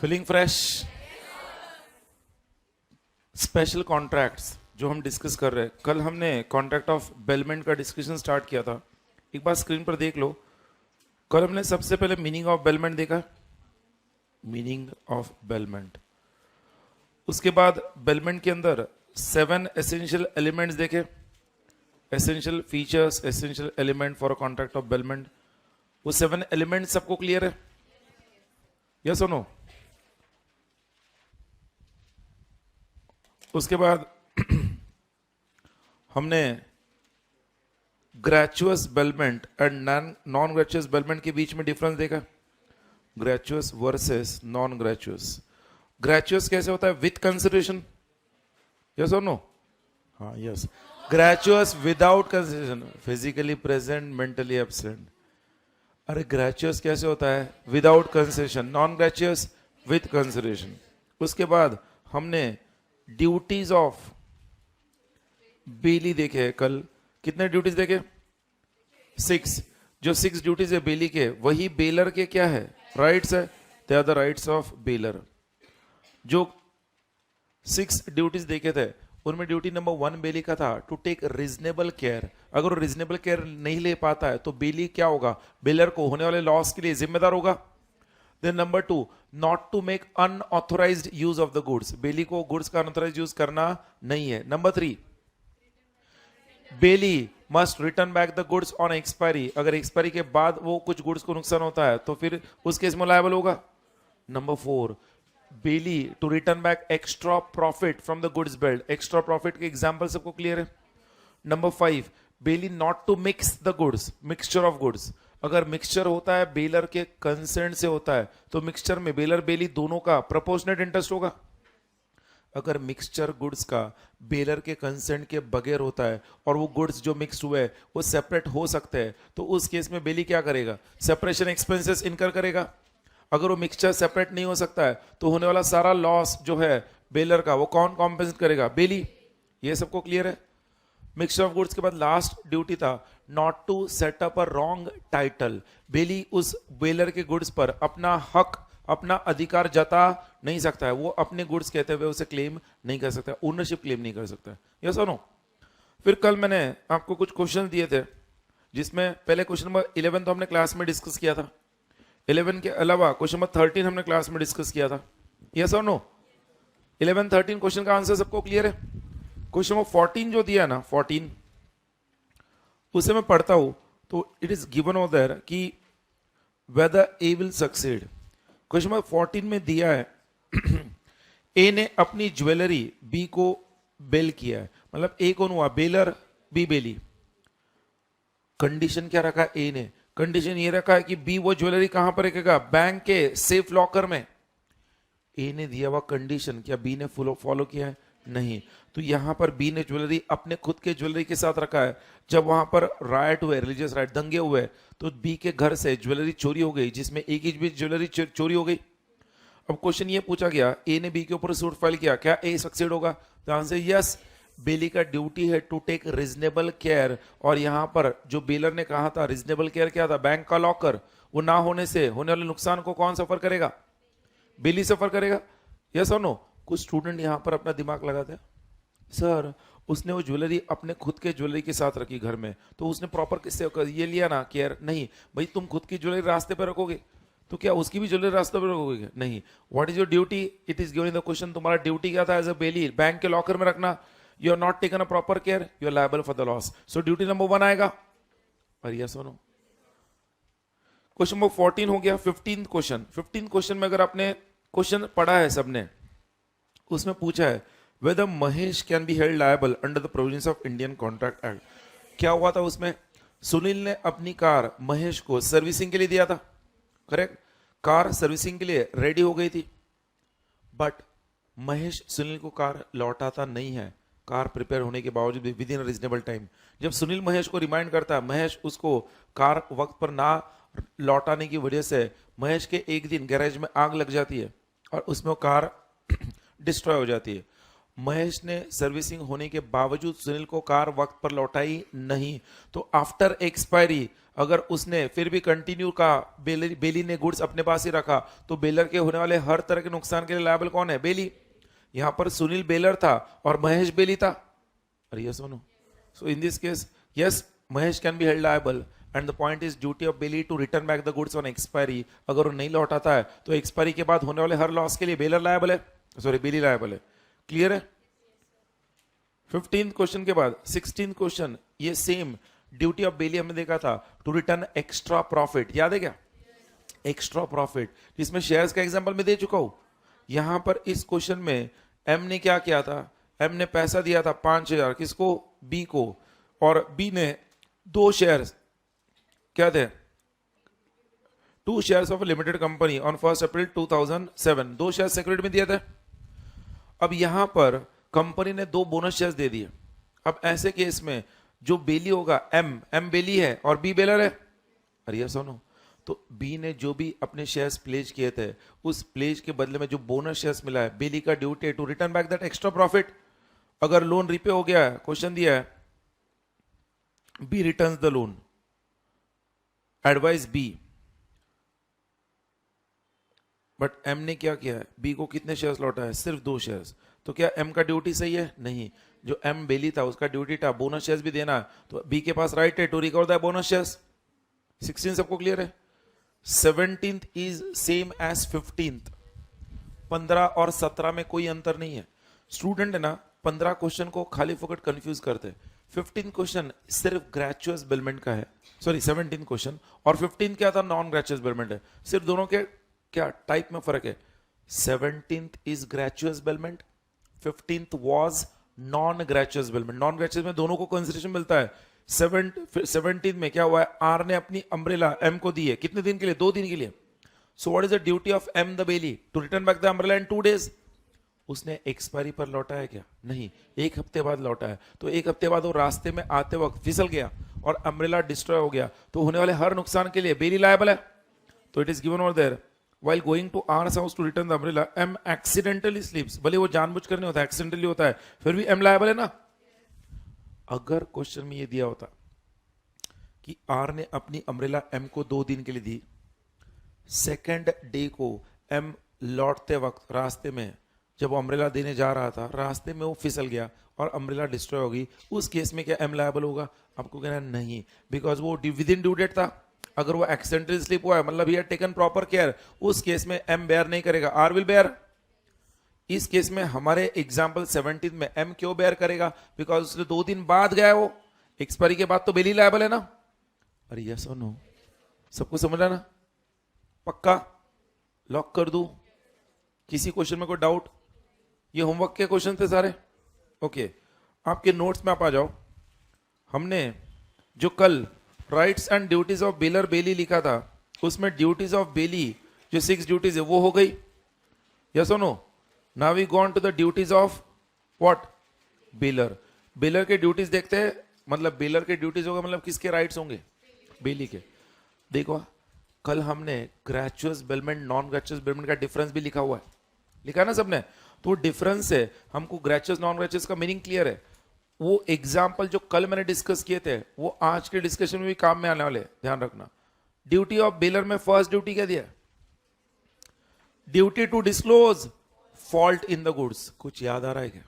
Feeling fresh. Special contracts जो हम discuss कर रहे हैं, कल हमने कॉन्ट्रैक्ट ऑफ बेलमेंट का डिस्कशन स्टार्ट किया था। एक बार स्क्रीन पर देख लो। कल हमने सबसे पहले मीनिंग ऑफ बेलमेंट देखा, मीनिंग ऑफ बेलमेंट। उसके बाद बेलमेंट के अंदर 7 एसेंशियल एलिमेंट्स देखे, essential features, essential element for a contract of bailment. वो 7 एलिमेंट सबको क्लियर है? यस और नो? उसके बाद हमने gratuitous bailment and non gratuitous bailment के बीच में डिफरेंस देखा, gratuitous versus non gratuitous. Gratuitous कैसे होता है? विथ कंसिडरेशन, यस और नो? हाँ yes. Gratuitous without consideration, physically present mentally absent. अरे ग्रेचुअस कैसे होता है? Without consideration. Non gratuitous with consideration. उसके बाद हमने ड्यूटीज ऑफ बेली देखे कल। कितने ड्यूटीज देखे? 6। जो 6 ड्यूटीज है बेली के, वही बेलर के क्या है? राइट्स है। They are the rights of bailor. जो 6 ड्यूटीज देखे थे उनमें ड्यूटी नंबर 1 बेली का था टू टेक रीजनेबल केयर। अगर वो रीजनेबल केयर नहीं ले पाता है तो बेली क्या होगा? बेलर को होने वाले लॉस के लिए जिम्मेदार होगा। Then number 2, not to make unauthorized use of the goods. बेली को गुड्स का अनऑथराइज्ड यूज करना नहीं है। Number 3, bailee must return back the goods on expiry. अगर एक्सपायरी के बाद वो कुछ गुड्स को नुकसान होता है तो फिर उस केस में लायबल होगा। Number 4, bailee to return back extra profit from the goods bailed. Extra profit के एग्जांपल सबको क्लियर है? Number 5, bailee not to mix the goods, mixture of goods. अगर मिक्सचर होता है बेलर के कंसेंट से होता है तो मिक्सचर में बेलर बेली दोनों का प्रोपोर्शनेट इंटरेस्ट होगा। अगर मिक्सचर गुड्स का बेलर के कंसेंट के बगैर होता है और वो गुड्स जो मिक्स हुए वो सेपरेट हो सकते हैं तो उस केस में बेली क्या करेगा? सेपरेशन एक्सपेंसेस इनकर करेगा। अगर वो मिक्सचर सेपरेट नहीं हो सकता है तो होने वाला सारा लॉस जो है बेलर का वो कौन कॉम्पेंसेट करेगा? बेली। ये सबको क्लियर है? मिक्सचर ऑफ गुड्स के बाद लास्ट ड्यूटी था not to set up a wrong title. Bailee उस बेलर के गुड्स पर अपना हक, अपना अधिकार जता नहीं सकता है। वो अपने गुड्स कहते हुए उसे क्लेम नहीं कर सकता, ओनरशिप क्लेम नहीं कर सकता। यस और नो? फिर कल मैंने आपको कुछ क्वेश्चन दिए थे जिसमें पहले क्वेश्चन नंबर 11 तो हमने क्लास में डिस्कस किया था। 11 के अलावा क्वेश्चन नंबर 13 हमने क्लास में डिस्कस किया था। यस और नो? 11, 13 क्वेश्चन का आंसर सबको क्लियर है? क्वेश्चन नंबर 14 जो दिया ना, 14 उसे मैं पढ़ता हूं तो it is given over there कि whether A will succeed. Question number 14 में दिया है ए ने अपनी ज्वेलरी बी को बेल किया है। मतलब ए कौन हुआ? बेलर, बी बेली। कंडीशन क्या रखा ए ने? कंडीशन ये रखा है कि बी वो ज्वेलरी कहां पर रखेगा? बैंक के सेफ लॉकर में। ए ने दिया हुआ कंडीशन क्या बी ने फॉलो किया है? नहीं। तो यहां पर बी ने ज्वेलरी अपने खुद के ज्वेलरी के साथ रखा है। जब वहां पर राइट हुए, रिलीजियस राइट, दंगे हुए, तो बी के घर से ज्वेलरी चोरी हो गई जिसमें एक ही भी ज्वेलरी चोरी हो गई। अब क्वेश्चन ये पूछा गया ए ने बी के ऊपर सूट फाइल किया, क्या ए सक्सेड होगा? तो आंसर यस। बेली का ड्यूटी है टू टेक रीजनेबल केयर। और यहां पर जो बेलर ने कहा था रीजनेबल केयर क्या था? बैंक का लॉकर। वो ना होने से होने वाले नुकसान को कौन सफर करेगा? बेली सफर करेगा। यस और नो? कुछ स्टूडेंट यहां पर अपना दिमाग लगाते हैं, सर उसने वो ज्वेलरी अपने खुद के ज्वेलरी के साथ रखी घर में तो उसने प्रॉपर किससे ये लिया ना केयर? नहीं भाई, तुम खुद की ज्वेलरी रास्ते पर रखोगे तो क्या उसकी भी ज्वेलरी रास्ते पर रखोगे? नहीं। What is your duty? It is given in the question. तुम्हारा ड्यूटी क्या था एज अ बेली? बैंक के लॉकर में रखना। You are not taken a proper care, you are liable for the loss. So duty number 1 आएगा। और yes और no? Question number 14 हो गया। 15 क्वेश्चन में अगर आपने क्वेश्चन पढ़ा है सबने, उसमें पूछा है whether Mahesh can be held liable under the provisions of Indian contract act. क्या हुआ था उसमें? सुनील ने अपनी कार महेश को सर्विसिंग के लिए दिया था, करेक्ट? कार सर्विसिंग के लिए रेडी हो गई थी, बट महेश सुनील को कार लौटाता नहीं है कार प्रिपेयर होने के बावजूद भी विद इन रीजनेबल टाइम। जब सुनील महेश को रिमाइंड करता है, महेश उसको कार वक्त पर ना लौटाने की वजह से महेश के एक दिन गैरेज में आग लग जाती है और उसमें वो कार डिस्ट्रॉय हो जाती है। महेश ने सर्विसिंग होने के बावजूद सुनील को कार वक्त पर लौटाई नहीं, तो आफ्टर एक्सपायरी अगर उसने फिर भी कंटिन्यू का बेली ने गुड्स अपने पास ही रखा, तो बेलर के होने वाले हर तरह के नुकसान के लिए लायबल कौन है? बेली। यहां पर सुनील बेलर था और महेश बेली था। अरे yes no? So in this case yes, Mahesh can be held liable and the point is duty of bailee to return back the goods on expiry. अगर वो नहीं लौटाता है तो एक्सपायरी के बाद होने वाले हर लॉस के लिए बेलर लायबल है, सॉरी बेली लायबल है। क्लियर है? 15th क्वेश्चन के बाद 16th क्वेश्चन, ये सेम ड्यूटी ऑफ बेली हमने देखा था टू रिटर्न एक्स्ट्रा प्रॉफिट, याद है क्या? एक्स्ट्रा प्रॉफिट, जिसमें शेयर्स का एग्जांपल मैं दे चुका हूं। यहां पर इस क्वेश्चन में एम ने क्या किया था? एम ने पैसा दिया था 5000 किसको? बी को, और बी ने 2 शेयर्स क्या थे? 2 shares of limited company on 1 April 2007, 2 share security में दिए थे। अब यहां पर कंपनी ने 2 बोनस शेयर्स दे दिए। अब ऐसे केस में जो बेली होगा एम बेली है और बी बेलर है। अरे यार सुनो, तो बी ने जो भी अपने शेयर्स प्लेज किए थे, उस प्लेज के बदले में जो बोनस शेयर्स मिला है, बेली का ड्यूटी है to return back that extra profit. अगर लोन रिपे हो गया है, क्वेश्चन दिया है, B returns the loan, advise B, but M ने क्या किया है? बी को कितने शेयर्स लौटा है? सिर्फ 2 शेयर्स। तो क्या एम का ड्यूटी सही है? नहीं। जो एम बेली था उसका ड्यूटी था बोनस शेयर्स भी देना, तो बी के पास राइट है to recover the bonus shares. 16 सबको क्लियर है? 17th is same as 15th। 15 और 17 में कोई अंतर नहीं है। स्टूडेंट है ना, 15 क्वेश्चन को खाली फोकट कंफ्यूज करते। 15 क्वेश्चन सिर्फ ग्रेचुअस बिलमेंट का है, सॉरी 17 क्वेश्चन, और 15 क्या था? नॉन ग्रेचुअस बिलमेंट है। सिर्फ दोनों के क्या टाइप में फर्क है? 17th is gratuitous bailment, 15th was non gratuitous bailment. Non gratuitous में दोनों को कंसिडरेशन मिलता है। 17th में क्या हुआ है? आर ने अपनी अम्ब्रेला एम को दी है, कितने दिन के लिए? 2 दिन के लिए। So what is the duty of M the bailee? To return back the umbrella in 2 days। उसने एक्सपायरी पर लौटा है क्या? नहीं, 1 हफ्ते बाद लौटा है। तो 1 हफ्ते बाद वो रास्ते में आते वक्त फिसल गया और अम्ब्रेला डिस्ट्रॉय हो गया, तो होने वाले हर नुकसान के लिए बेली लायबल है। तो it is given over there, while going to R's house to return the umbrella, M accidentally slips। भले वो जानबूझकर नहीं होता, एक्सीडेंटली होता है, फिर भी M लायबल है ना। अगर क्वेश्चन में ये दिया होता कि R ने अपनी अम्ब्रेला M को 2 दिन के लिए दी, सेकेंड डे को M लौटते वक्त रास्ते में जब वो अम्ब्रेला देने जा रहा था, रास्ते में वो फिसल गया और अम्ब्रेला डिस्ट्रॉय हो गई, उस केस में क्या M लायबल होगा? आपको कहना नहीं, बिकॉज वो विद इन ड्यू डेट था। अगर वो एक्सीडेंटली स्लिप हुआ है, मतलब ही टेकन प्रॉपर केयर, उस केस में एम बेयर नहीं करेगा, आर विल बेयर। इस केस में हमारे एग्जांपल 17 में एम क्यों बेयर करेगा? बिकॉज उसने 2 दिन बाद गया, वो एक्सपायरी के बाद तो बेली लायबल है ना। अरे यस और नो? सबको समझ आना? पक्का लॉक कर दूं? किसी क्वेश्चन में कोई डाउट? ये होमवर्क के क्वेश्चन थे सारे। ओके, आपके नोट्स में आप आ जाओ। हमने जो कल rights and duties of bailor bailee लिखा था, उसमें ड्यूटीज ऑफ बेली जो 6 ड्यूटीज है वो हो गई। यस और no? Now we go on to the duties of what? Bailor. Bailor के ड्यूटीज देखते हैं, मतलब बेलर के ड्यूटीज होगा, मतलब किसके राइट्स होंगे? बेली के। देखो, कल हमने gratuitous bailment non gratuitous bailment का डिफरेंस भी लिखा हुआ है, लिखा ना सबने? तो डिफरेंस है, हमको ग्रेचुअस नॉन ग्रेचुअस का मीनिंग क्लियर है। वो एग्जाम्पल जो कल मैंने डिस्कस किए थे वो आज के डिस्कशन में भी काम में आने वाले, ध्यान रखना। ड्यूटी ऑफ बेलर में फर्स्ट ड्यूटी क्या दिया? Duty to disclose fault in the goods. कुछ याद आ रहा है क्या?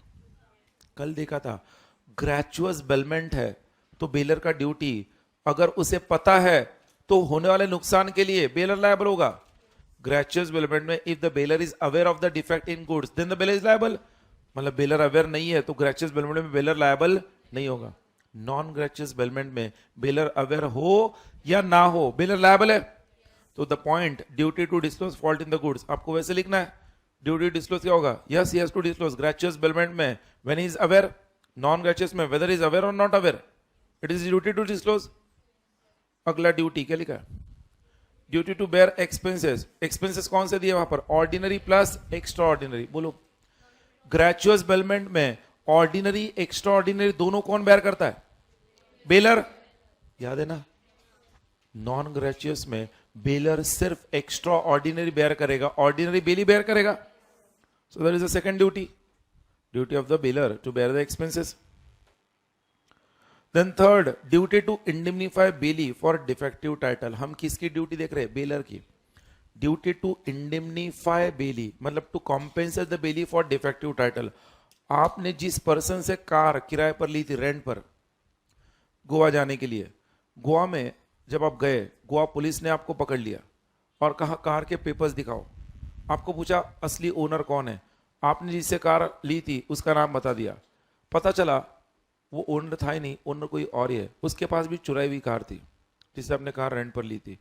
कल देखा था ग्रेचुअस बेलमेंट है तो बेलर का ड्यूटी, अगर उसे पता है तो होने वाले नुकसान के लिए बेलर लायबल होगा। ग्रेचुअस बेलमेंट में if the bailor is aware of the defect in goods then the bailor is liable. मतलब बेलर अवेयर नहीं है तो ग्रेचुअस बेलमेंट में बेलर लायबल नहीं होगा। नॉन ग्रेचुअस बेलमेंट में बेलर अवेयर हो या ना हो, बेलर लायबल है। तो the point duty to disclose fault in the goods, आपको वैसे लिखना है। ड्यूटी डिस्क्लोज क्या होगा? Yes he has to disclose. Gratuitous bailment में when he is aware, non gratuitous में वेदर इज अवेयर और not aware, it is duty to disclose. अगला ड्यूटी क्या लिखा है? Duty to bear expenses. Expenses कौन से दिए वहां पर? Ordinary plus extra ordinary. बोलो, ग्रेचुअस बेलमेंट में ऑर्डिनरी एक्स्ट्रा ऑर्डिनरी दोनों कौन बेयर करता है? बेलर, याद है ना? नॉन ग्रेचुअस में बेलर सिर्फ एक्स्ट्रा ऑर्डिनरी बेयर करेगा, ऑर्डिनरी बेली बेयर करेगा। So that is the second duty. Duty of the bailor to bear the expenses. Then third, duty to indemnify bailee for defective title. हम किसकी duty देख रहे हैं? Baler की. Duty to indemnify bailee मतलब to compensate the bailee for defective title. आपने जिस person से कार किराए पर ली थी, रेंट पर, गोवा जाने के लिए, गोवा में जब आप गए, गोवा पुलिस ने आपको पकड़ लिया और कहा कार के पेपर्स दिखाओ. आपको पूछा असली ओनर कौन है. आपने जिससे कार ली थी उसका नाम बता दिया. पता चला वो ओनर था ही नहीं, ओनर कोई और ही है. उसके पास भी चुराई हुई कार थी जिससे आपने कार रेंट पर ली थी.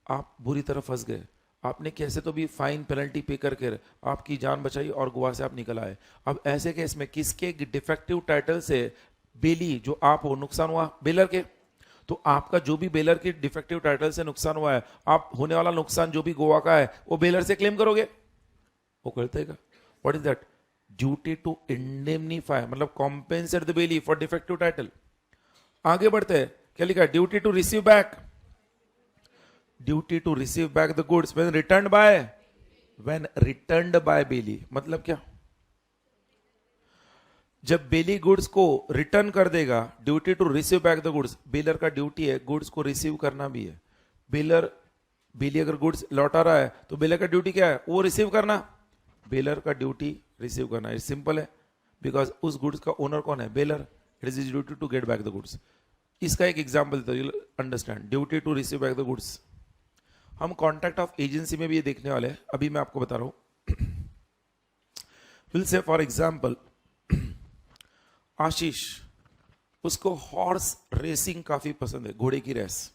आप बुरी तरह फंस गए. आपने कैसे तो भी फाइन पेनल्टी पे करके आपकी जान बचाई और गोवा से आप निकल आए. अब ऐसे केस में किसके डिफेक्टिव टाइटल से बेली जो आप हो नुकसान हुआ? बेलर के. तो आपका जो भी बेलर के डिफेक्टिव टाइटल से नुकसान हुआ है, आप होने वाला नुकसान जो भी गोवा का है वो बेलर से क्लेम करोगे. वो करते हैं. What is that? Duty to indemnify मतलब compensate the bailee for defective title. आगे बढ़ते हैं. क्या लिखा है? Duty to receive back. Duty to receive back the goods when returned by bailee. मतलब क्या? जब बेली गुड्स को रिटर्न कर देगा, duty to receive back the goods. Bailor का ड्यूटी है गुड्स को रिसीव करना भी है. बेली अगर गुड्स लौटा रहा है तो बेलर का ड्यूटी क्या है? वो रिसीव करना. बेलर का ड्यूटी रिसीव करना. इट सिंपल है बिकॉज उस गुड्स का ओनर कौन है? Bailor. It is duty to get back the goods. इसका एक एग्जांपल देता हूं, understand. Duty to receive back the goods हम कॉन्ट्रैक्ट ऑफ एजेंसी में भी ये देखने वाले हैं. अभी मैं आपको बता रहा हूं. विल से फॉर एग्जांपल आशीष, उसको हॉर्स रेसिंग काफी पसंद है, घोड़े की रेस.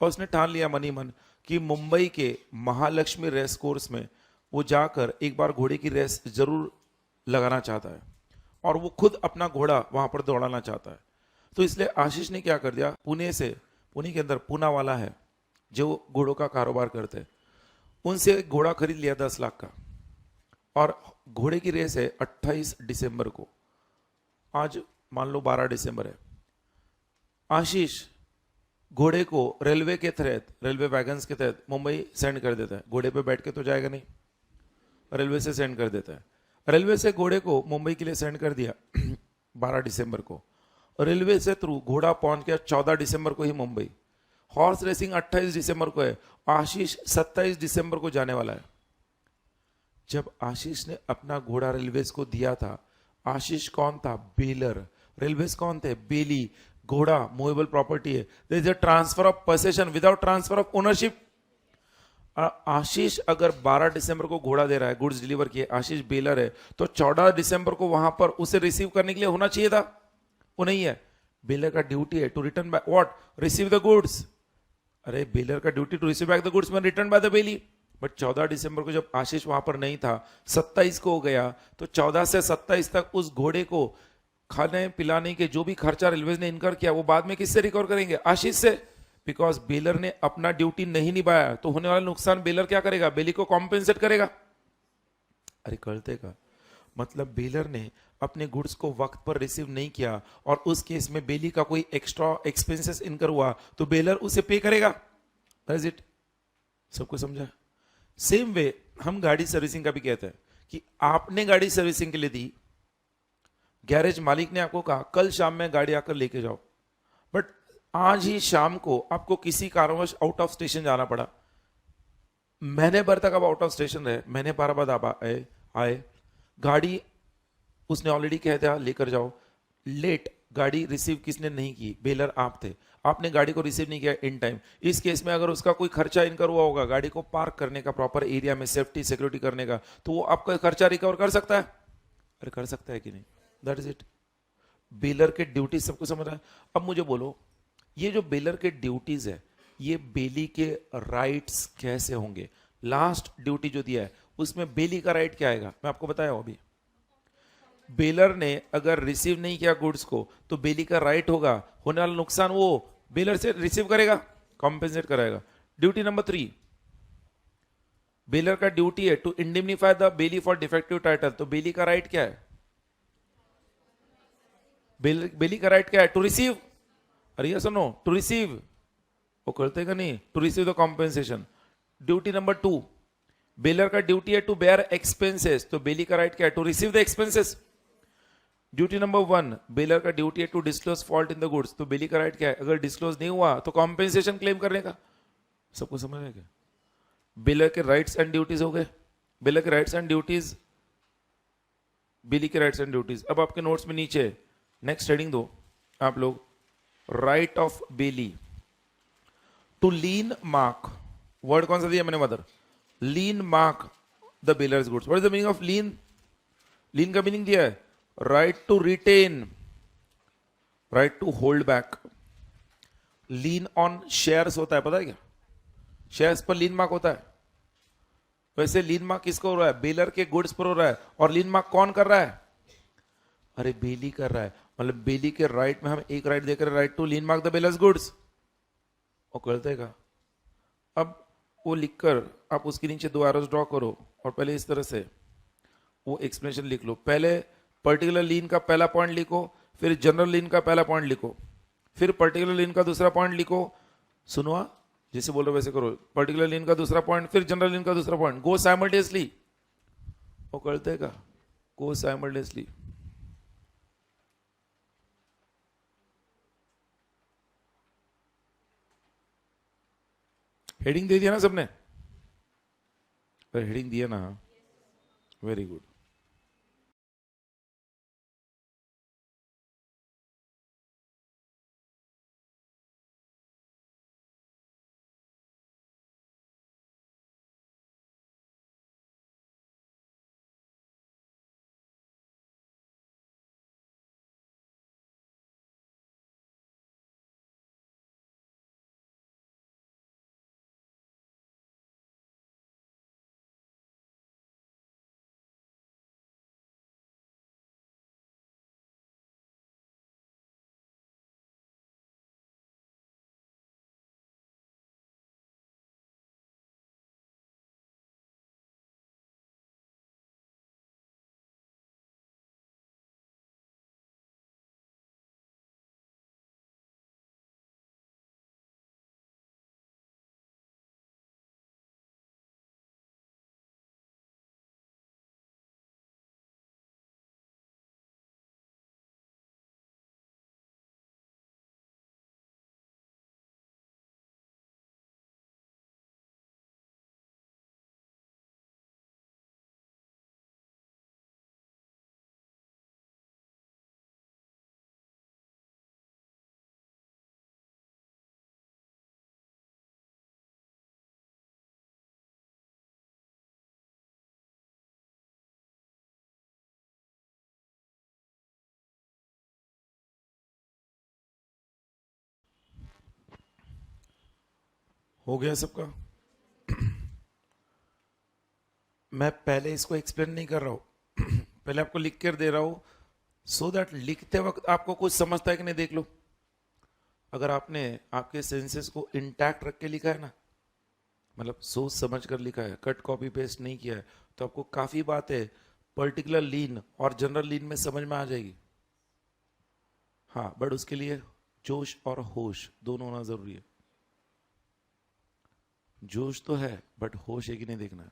और उसने ठान लिया मनी मन कि मुंबई के महालक्ष्मी रेस कोर्स में वो जाकर एक बार घोड़े की रेस जरूर लगाना चाहता है और वो खुद अपना घोड़ा वहां पर दौड़ाना चाहता है. तो इसलिए आशीष ने क्या कर दिया, पुणे के अंदर पूना वाला है जो घोड़ों का कारोबार करते हैं, उनसे घोड़ा खरीद लिया 10 लाख का. और घोड़े की रेस है 28 दिसंबर को. आज मान लो 12 दिसंबर है. आशीष घोड़े को रेलवे के तहत, रेलवे वैगन्स के तहत मुंबई सेंड कर देता है. घोड़े पे बैठ के तो जाएगा नहीं, रेलवे से सेंड कर देता है. रेलवे से घोड़े को मुंबई के लिए सेंड कर दिया 12 दिसंबर को. रेलवे से थ्रू घोड़ा पहुंच गया 14 दिसंबर को ही मुंबई. हॉर्स रेसिंग 28 दिसंबर को है. आशीष 27 दिसंबर को जाने वाला है. जब आशीष ने अपना घोड़ा रेलवेज को दिया था, आशीष कौन था? बेलर. रेलवेज कौन थे? बेली. घोड़ा मूवेबल प्रॉपर्टी है. There is a transfer of possession without transfer of ownership. Ashish अगर 12 दिसंबर को घोड़ा दे रहा है, गुड्स डिलीवर किए, आशीष बेलर है, तो 14 दिसंबर को वहां पर उसे रिसीव करने के लिए होना चाहिए था. वो नहीं है. बेलर का ड्यूटी है to return back what? Receive the goods. अरे बेलर का duty to receive back the goods when return by the bailee. But 14 दिसंबर को जब आशीष वहां पर नहीं था, 27 को हो गया, तो 14 से 27 तक उस घोड़े को खाने पिलाने के जो भी खर्चा रेलवे ने इनकर किया वो बाद में किससे रिकवर करेंगे? आशीष से. बिकॉज बेलर ने अपना ड्यूटी नहीं निभाया तो होने वाला नुकसान बेलर क्या करेगा? बेली को कॉम्पेंसेट करेगा. अरे करते का मतलब बेलर ने अपने गुड्स को वक्त पर रिसीव नहीं किया और उस केस में बेली का कोई एक्स्ट्रा एक्सपेंसेस इनकर हुआ तो बेलर उसे पे करेगा. Is it? सबको समझा? सेम वे हम गाड़ी सर्विसिंग का भी कहते हैं कि आपने गाड़ी सर्विसिंग के लिए दी, गैरेज मालिक ने आपको कहा कल शाम में गाड़ी आकर लेके जाओ, बट आज ही शाम को आपको किसी कारणवश आउट ऑफ स्टेशन जाना पड़ा. महीने भर तक आप आउट ऑफ स्टेशन रहे, महीने भर बाद आप आए, गाड़ी उसने ऑलरेडी कह दिया लेकर जाओ. लेट गाड़ी रिसीव किसने नहीं की? बेलर आप थे. आपने गाड़ी को रिसीव नहीं किया इन टाइम. इस केस में अगर उसका कोई खर्चा इनकर हुआ होगा गाड़ी को पार्क करने का, प्रॉपर एरिया में सेफ्टी सिक्योरिटी करने का, तो वो आपका खर्चा रिकवर कर सकता है. अरे कर सकता है कि नहीं? That is it. बेलर के ड्यूटी सबको समझ रहा है. अब मुझे बोलो, ये जो बेलर के ड्यूटीज है, ये बेली के राइट्स कैसे होंगे? लास्ट ड्यूटी जो दिया है उसमें बेली का राइट क्या आएगा? मैं आपको बताया अभी. बेलर ने अगर रिसीव नहीं किया गुड्स को तो बेली का राइट होगा, होने वाला नुकसान वो बेलर से रिसीव करेगा, कॉम्पेंसेट कराएगा. ड्यूटी नंबर 3, बेलर का ड्यूटी है to indemnify the bailee for defective title. तो बेली का राइट क्या है? बेली का राइट क्या है? To receive. अरे यस और नो? To receive. वो करते का नहीं? To receive the compensation. Duty number 2, bailor का ड्यूटी है टू बेयर एक्सपेंसेस, तो बेली का राइट क्या है? To receive the expenses. Duty number 1, bailor का ड्यूटी है to disclose fault in the goods, तो बेली का राइट क्या है? अगर डिस्क्लोज नहीं हुआ तो कॉम्पेंसेशन क्लेम करने का। सबको समझ में क्या? बेलर के राइट्स एंड ड्यूटीज हो गए, बेलर के राइट्स एंड ड्यूटीज, बेली के राइट्स एंड ड्यूटीज। अब आपके नोट्स में नीचे नेक्स्ट हेडिंग दो आप लोग, right of bailee to lien mark. Word कौन सा दिया मैंने mother? Lien mark the bailor's goods. What is the meaning of lien? Lien का मीनिंग दिया है right to retain, right to hold back. Lien on shares होता है, पता है क्या? शेयर्स पर लीन मार्क होता है। वैसे लीन मार्क किसको हो रहा है? बेलर के गुड्स पर हो रहा है। और लीन मार्क कौन कर रहा है? अरे बेली कर रहा है। मतलब बेली के राइट में हम एक राइट देकर right to lien mark the bailor's goods, वो कर देगा। अब वो लिखकर आप उसके नीचे 2 एरोस ड्रॉ करो और पहले इस तरह से वो एक्सप्लेनेशन लिख लो। पहले पर्टिकुलर लीन का पहला पॉइंट लिखो, फिर जनरल लीन का पहला पॉइंट लिखो, फिर पर्टिकुलर लीन का दूसरा पॉइंट लिखो। सुनो, जैसे बोल रहे वैसे करो। पर्टिकुलर लीन का दूसरा पॉइंट, फिर जनरल लीन का दूसरा पॉइंट। गो साइमल्टेनियसली, वो कर देगा। गो साइमल्टेनियसली। हेडिंग दे दिया ना सबने? हेडिंग दिया ना? Very good. हो गया सबका? मैं पहले इसको एक्सप्लेन नहीं कर रहा हूं पहले आपको लिख कर दे रहा हूं, सो दैट लिखते वक्त आपको कुछ समझता है कि नहीं देख लो। अगर आपने आपके सेंसेस को इंटैक्ट रख के लिखा है ना, मतलब सोच समझ कर लिखा है, कट कॉपी पेस्ट नहीं किया है, तो आपको काफी बातें पर्टिकुलर लीन और जनरल लीन में समझ में आ जाएगी। हाँ, बट उसके लिए जोश और होश दोनों होना जरूरी है। जोश तो है, बट होश है कि नहीं देखना है।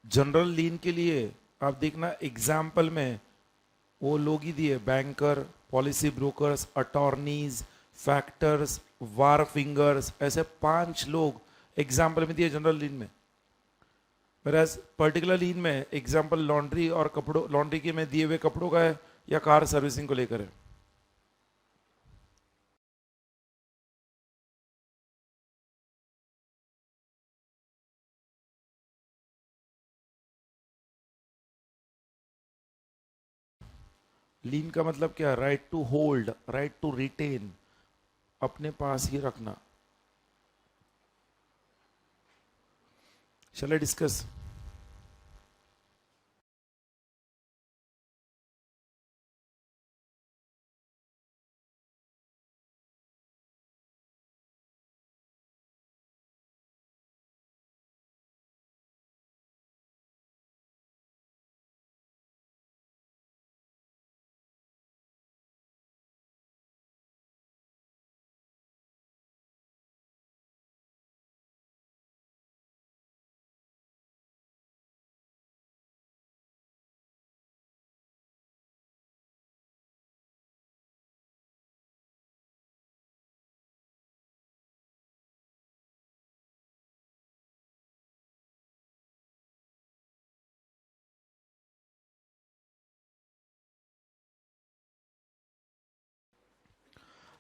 जनरल लीन के लिए आप देखना एग्जाम्पल में वो लोग ही दिए, banker, policy brokers, attorneys, factors, wharfingers, ऐसे 5 लोग एग्जाम्पल में दिए जनरल लीन में। whereas पर्टिकुलर लीन में एग्जाम्पल लॉन्ड्री और कपड़ों, लॉन्ड्री के में दिए हुए कपड़ों का है या कार सर्विसिंग को लेकर है। लीन का मतलब क्या? Right to hold, right to retain, अपने पास ही रखना। Shall I discuss?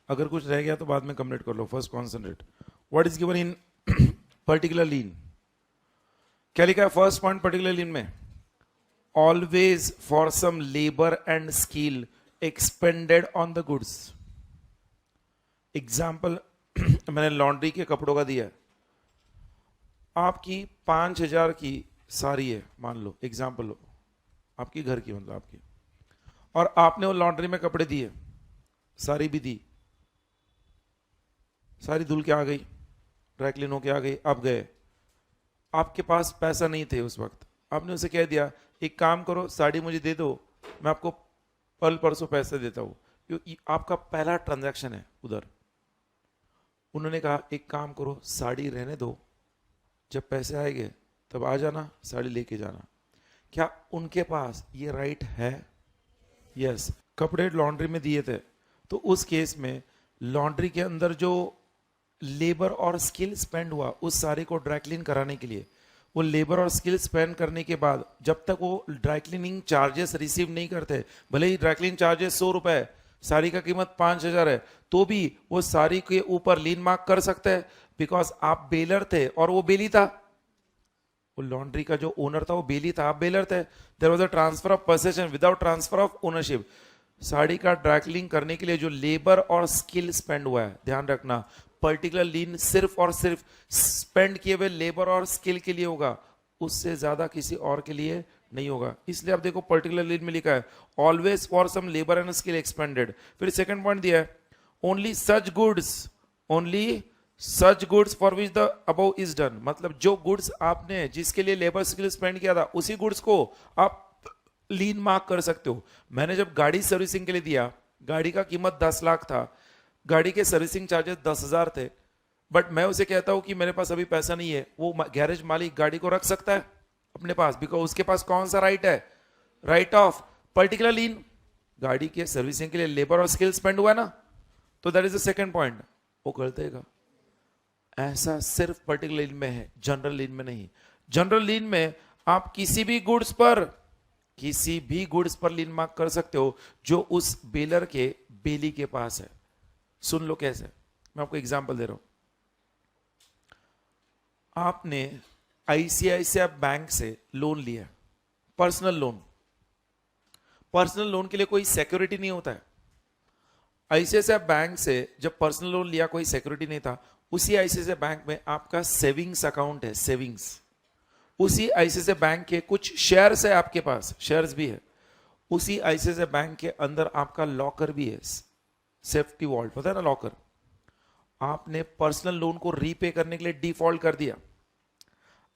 अगर कुछ रह गया तो बाद में कंप्लीट कर लो, first concentrate. What is given in particular lien? क्या लिखा है फर्स्ट पॉइंट पर्टिकुलर लीन में? Always for some labour and skill expended on the goods. Example मैंने लॉन्ड्री के कपड़ों का दिया है। आपकी 5,000 की साड़ी है, मान लो, एग्जाम्पल लो, आपकी घर की, मतलब आपकी, और आपने वो लॉन्ड्री में कपड़े दिए, साड़ी भी दी, सारी धुल के आ गई, ड्राई क्लीन होके आ गई, आप गए, आपके पास पैसा नहीं थे उस वक्त, आपने उसे कह दिया एक काम करो साड़ी मुझे दे दो, मैं आपको कल परसों पैसे देता हूँ, क्योंकि आपका पहला ट्रांजैक्शन है उधर। उन्होंने कहा एक काम करो साड़ी रहने दो, जब पैसे आएंगे तब आ जाना, साड़ी लेके जाना। क्या उनके पास ये राइट है? यस। कपड़े लॉन्ड्री में दिए थे, तो उस केस में लॉन्ड्री के अंदर जो लेबर और स्किल स्पेंड हुआ उस साड़ी को ड्राई क्लीन कराने के लिए, वो लेबर और स्किल स्पेंड करने के बाद जब तक वो ड्राई क्लीनिंग चार्जेस रिसीव नहीं करते, भले ही ड्राई क्लीन चार्जेस 100 रुपए, साड़ी का कीमत 5,000 है, तो भी वो साड़ी के ऊपर लीन मार्क कर सकते हैं, बिकॉज आप बेलर थे और वो बेली था। वो लॉन्ड्री का जो ओनर था वो बेली था, आप बेलर थे। There was a transfer of position without transfer of ownership. Sari का ड्राई क्लीनिंग करने के लिए जो लेबर और स्किल स्पेंड हुआ है, ध्यान रखना, पर्टिकुलर लीन सिर्फ और सिर्फ स्पेंड किए हुए लेबर और स्किल के लिए होगा, उससे ज्यादा किसी और के लिए नहीं होगा। इसलिए आप देखो पर्टिकुलर लीन में लिखा है always for some labour and skill expended. फिर सेकंड पॉइंट दिया है only such goods, only such goods for which the above is done, मतलब जो गुड्स आपने जिसके लिए लेबर स्किल स्पेंड किया था उसी गुड्स को आप लीन मार्क कर सकते हो। मैंने जब गाड़ी सर्विसिंग के लिए दिया, गाड़ी का कीमत 10 लाख था, गाड़ी के सर्विसिंग चार्जेस 10,000 थे, बट मैं उसे कहता हूं कि मेरे पास अभी पैसा नहीं है, वो गैरेज मालिक गाड़ी को रख सकता है अपने पास, बिकॉज उसके पास कौन सा राइट है? राइट ऑफ पर्टिकुलर लीन। गाड़ी के सर्विसिंग के लिए लेबर और स्किल स्पेंड हुआ ना, तो that is the second point, वो कर देगा। ऐसा सिर्फ पर्टिकुलर लीन में है, जनरल लीन में नहीं। जनरल लीन में आप किसी भी गुड्स पर लीन मार्क कर सकते हो जो उस बेलर के बेली के पास है। सुन लो कैसे, मैं आपको एग्जांपल दे रहा हूं। आपने आईसीआईसीआई बैंक से लोन लिया, पर्सनल लोन। पर्सनल लोन के लिए कोई सिक्योरिटी नहीं होता है। आईसीआईसीआई बैंक से जब पर्सनल लोन लिया, कोई सिक्योरिटी नहीं था, उसी आईसीआईसीआई बैंक में आपका सेविंग्स अकाउंट है, सेविंग्स। उसी आईसीआईसीआई बैंक के कुछ शेयर्स है, आपके पास शेयर्स भी है। उसी आईसीआईसीआई बैंक के अंदर आपका लॉकर भी है, सेफ्टी वॉल्ट, पता है ना लॉकर। आपने पर्सनल लोन को रीपे करने के लिए डिफॉल्ट कर दिया।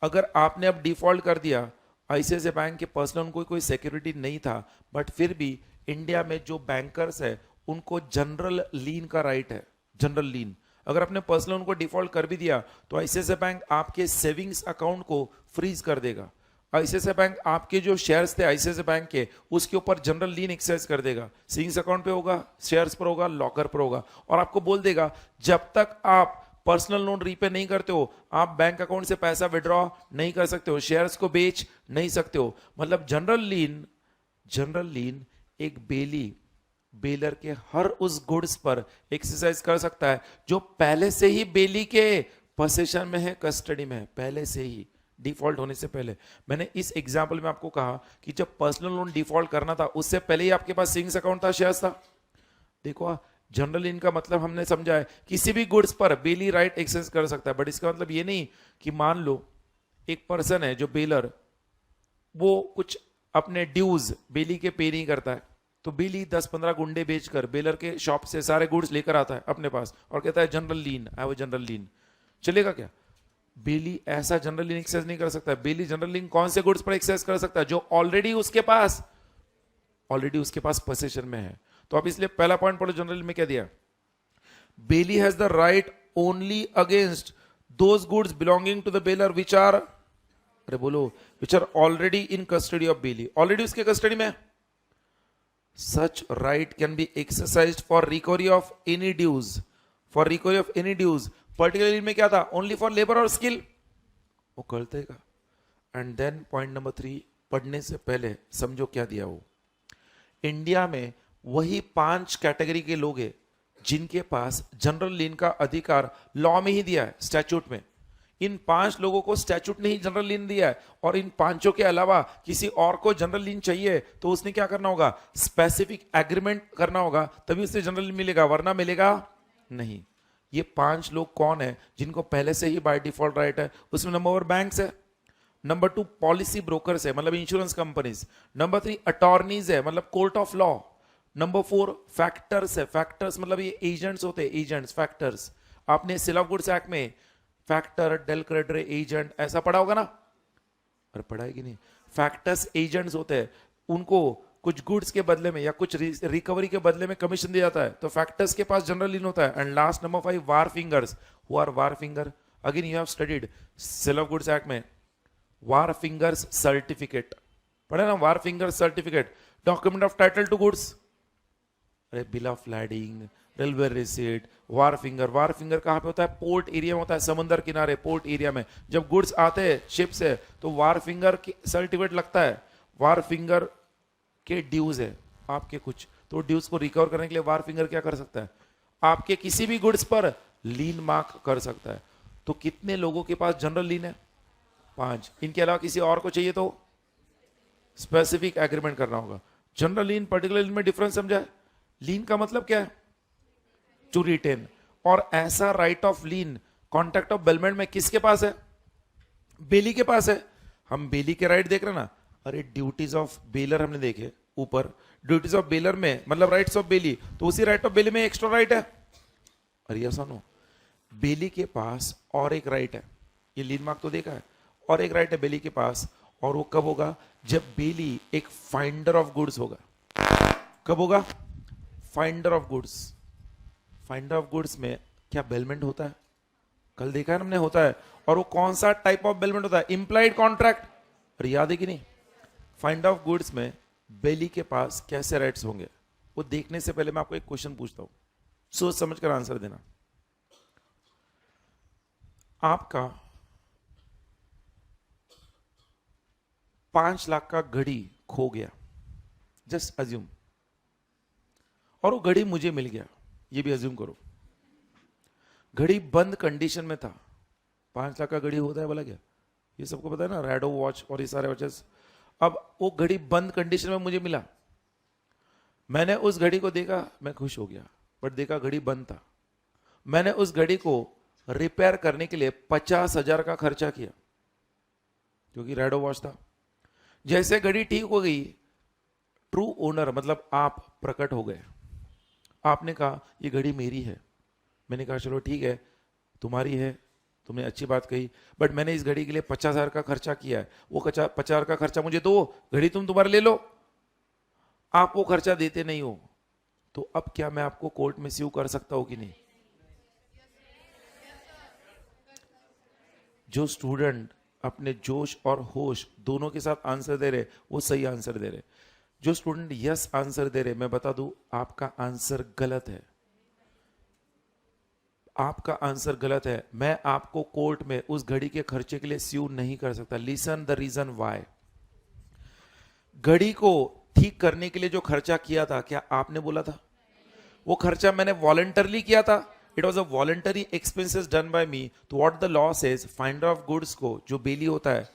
अगर आपने अब डिफॉल्ट कर दिया, आईसीआईसीआई बैंक के पर्सनल लोन को कोई सिक्योरिटी नहीं था, बट फिर भी इंडिया में जो बैंकर्स है उनको जनरल लीन का राइट है, जनरल लीन। अगर आपने पर्सनल लोन को डिफॉल्ट कर भी दिया तो आईसीआईसीआई बैंक आपके सेविंग्स अकाउंट को फ्रीज कर देगा। आईसीआईसीआई बैंक आपके जो शेयर्स थे आईसीआईसीआई बैंक के, उसके ऊपर जनरल लीन एक्सरसाइज कर देगा। सेविंग्स अकाउंट पे होगा, शेयर्स पर होगा, लॉकर पर होगा, और आपको बोल देगा जब तक आप पर्सनल लोन रीपे नहीं करते हो, आप बैंक अकाउंट से पैसा विड्रॉ नहीं कर सकते हो, शेयर्स को बेच नहीं सकते हो। मतलब जनरल लीन एक बेलर के हर उस गुड्स पर एक्सरसाइज कर सकता है जो पहले से ही बेली के पोजीशन में है, कस्टडी में है, पहले से ही, डिफॉल्ट होने से पहले। मैंने इस एग्जांपल में आपको कहा कि जब पर्सनल लोन डिफॉल्ट करना था उससे पहले ही आपके पास सेविंग्स अकाउंट था, शेयर्स था। देखो जनरल लीन का मतलब हमने समझा है किसी भी गुड्स पर बेली राइट एक्सरसाइज कर सकता है, बट इसका मतलब ये नहीं कि मान लो एक पर्सन है जो बेलर, वो कुछ अपने ड्यूज बेली के पे नहीं करता है, तो बेली 10-15 गुंडे बेचकर बेलर के शॉप से सारे गुड्स लेकर आता है अपने पास और कहता है general lien, I have general lien. चलेगा क्या? बेली ऐसा जनरल लीन एक्सरसाइज नहीं कर सकता। बेली जनरल लीन कौन से गुड्स पर एक्सरसाइज कर सकता है? जो ऑलरेडी उसके पास पोजीशन में है। तो अब इसलिए पहला पॉइंट पढ़ो, जनरल में क्या दिया? Bailee has the right only against those goods belonging to the bailor which are, अरे बोलो, which are already in custody of bailee, already उसके कस्टडी में। Such right can be exercised for recovery of any dues, particularly में क्या था? Only for labour और skill, वो करते का। एंड देन पॉइंट नंबर 3, पढ़ने से पहले समझो क्या दिया वो। इंडिया में वही 5 कैटेगरी के लोग हैं जिनके पास जनरल लीन का अधिकार लॉ में ही दिया है, स्टैट्यूट में। इन 5 लोगों को स्टैट्यूट ने ही जनरल लीन दिया है, और इन 5 के अलावा किसी और को जनरल लीन चाहिए तो उसने क्या करना होगा? स्पेसिफिक एग्रीमेंट करना होगा, तभी उसे जनरल लीन मिलेगा, वरना मिलेगा नहीं। ये 5 लोग कौन है जिनको पहले से ही बाय डिफॉल्ट राइट है? उसमें नंबर 1 बैंक्स है, नंबर 2 पॉलिसी ब्रोकर्स है, मतलब इंश्योरेंस कंपनीज, नंबर 3 अटॉर्नीज है, मतलब court of law, number 4 factors है, फैक्टर्स मतलब ये एजेंट्स होते हैं, एजेंट्स, फैक्टर्स। आपने सेल ऑफ गुड्स एक्ट में फैक्टर, डेल क्रेडिटर, एजेंट ऐसा पढ़ा होगा ना? अरे पढ़ा है कि नहीं? फैक्टर्स एजेंट्स होते हैं, उनको कुछ गुड्स के बदले में या कुछ रिकवरी के बदले में कमीशन दिया जाता है, तो फैक्टर्स के पास जनरल लीन होता है। And last number 5 wharfingers. Who are wharfinger? Again you have studied sale of goods act में वार फिंगर्स सर्टिफिकेट पढ़े ना? Wharfingers certificate, document of title to goods, अरे bill of lading, railway receipt, wharfinger कहां पे होता है? Port area में होता है, समंदर किनारे, पोर्ट एरिया में जब गुड्स आते हैं शिप से तो वार फिंगर सर्टिफिकेट लगता है। वार फिंगर के ड्यूज है आपके कुछ, तो ड्यूज को रिकवर करने के लिए वार फिंगर क्या कर सकता है? आपके किसी भी गुड्स पर लीन मार्क कर सकता है। तो कितने लोगों के पास जनरल लीन है? 5। इनके अलावा किसी और को चाहिए तो स्पेसिफिक एग्रीमेंट करना होगा। जनरल लीन, पर्टिकुलर लीन में डिफरेंस समझा है? लीन का मतलब क्या है? To retain. और ऐसा right of lien contract of bailment में किसके पास है? बेली के पास है। हम बेली के राइट देख रहे ना? अरे ड्यूटीज ऑफ बेलर हमने देखे ऊपर, ड्यूटीज ऑफ बेलर में मतलब राइट्स ऑफ बेली, तो उसी राइट ऑफ बेली में एक्स्ट्रा राइट है। अरे सुनो, बेली के पास और एक राइट है, ये लीन मार्क तो देखा है, और एक राइट है बेली के पास, और वो कब होगा? जब बेली एक फाइंडर ऑफ गुड्स होगा। कब होगा? Finder of goods. Finder of goods में क्या बेलमेंट होता है? कल देखा है हमने, होता है। और वो कौन सा टाइप ऑफ बेलमेंट होता है? Implied contract. अरे याद है कि नहीं? फाइंडर ऑफ गुड्स में बेली के पास कैसे राइट्स होंगे वो देखने से पहले मैं आपको एक क्वेश्चन पूछता हूं, सोच समझ कर आंसर देना। आपका 5 लाख का घड़ी खो गया, जस्ट अज्यूम, और वो घड़ी मुझे मिल गया, ये भी अज्यूम करो। घड़ी बंद कंडीशन में था। 5 लाख का घड़ी होता है बोला क्या? ये सबको पता है ना, रैडो वॉच और ये सारे वॉचेस। अब वो घड़ी बंद कंडीशन में मुझे मिला, मैंने उस घड़ी को देखा, मैं खुश हो गया, बट देखा घड़ी बंद था। मैंने उस घड़ी को रिपेयर करने के लिए 50,000 का खर्चा किया, क्योंकि रैडो वॉच था। जैसे घड़ी ठीक हो गई, ट्रू ओनर मतलब आप प्रकट हो गए। आपने कहा ये घड़ी मेरी है। मैंने कहा चलो ठीक है, तुम्हारी है, तुमने अच्छी बात कही, बट मैंने इस घड़ी के लिए 50,000 का खर्चा किया है, वो 50,000 का खर्चा मुझे दो, घड़ी तुम तुम्हारे ले लो। आप वो खर्चा देते नहीं हो, तो अब क्या मैं आपको कोर्ट में स्यू कर सकता हूं कि नहीं? जो स्टूडेंट अपने जोश और होश दोनों के साथ आंसर दे रहे, वो सही आंसर दे रहे। जो स्टूडेंट यस आंसर दे रहे, मैं बता दूं आपका आंसर गलत है। आपका आंसर गलत है। मैं आपको कोर्ट में उस घड़ी के खर्चे के लिए स्यू नहीं कर सकता। Listen the reason why. घड़ी को ठीक करने के लिए जो खर्चा किया था, क्या आपने बोला था? वो खर्चा मैंने वॉलंटरली किया था। It was a voluntary expenses done by me. तो what the law says, finder of goods को जो बेली होता है,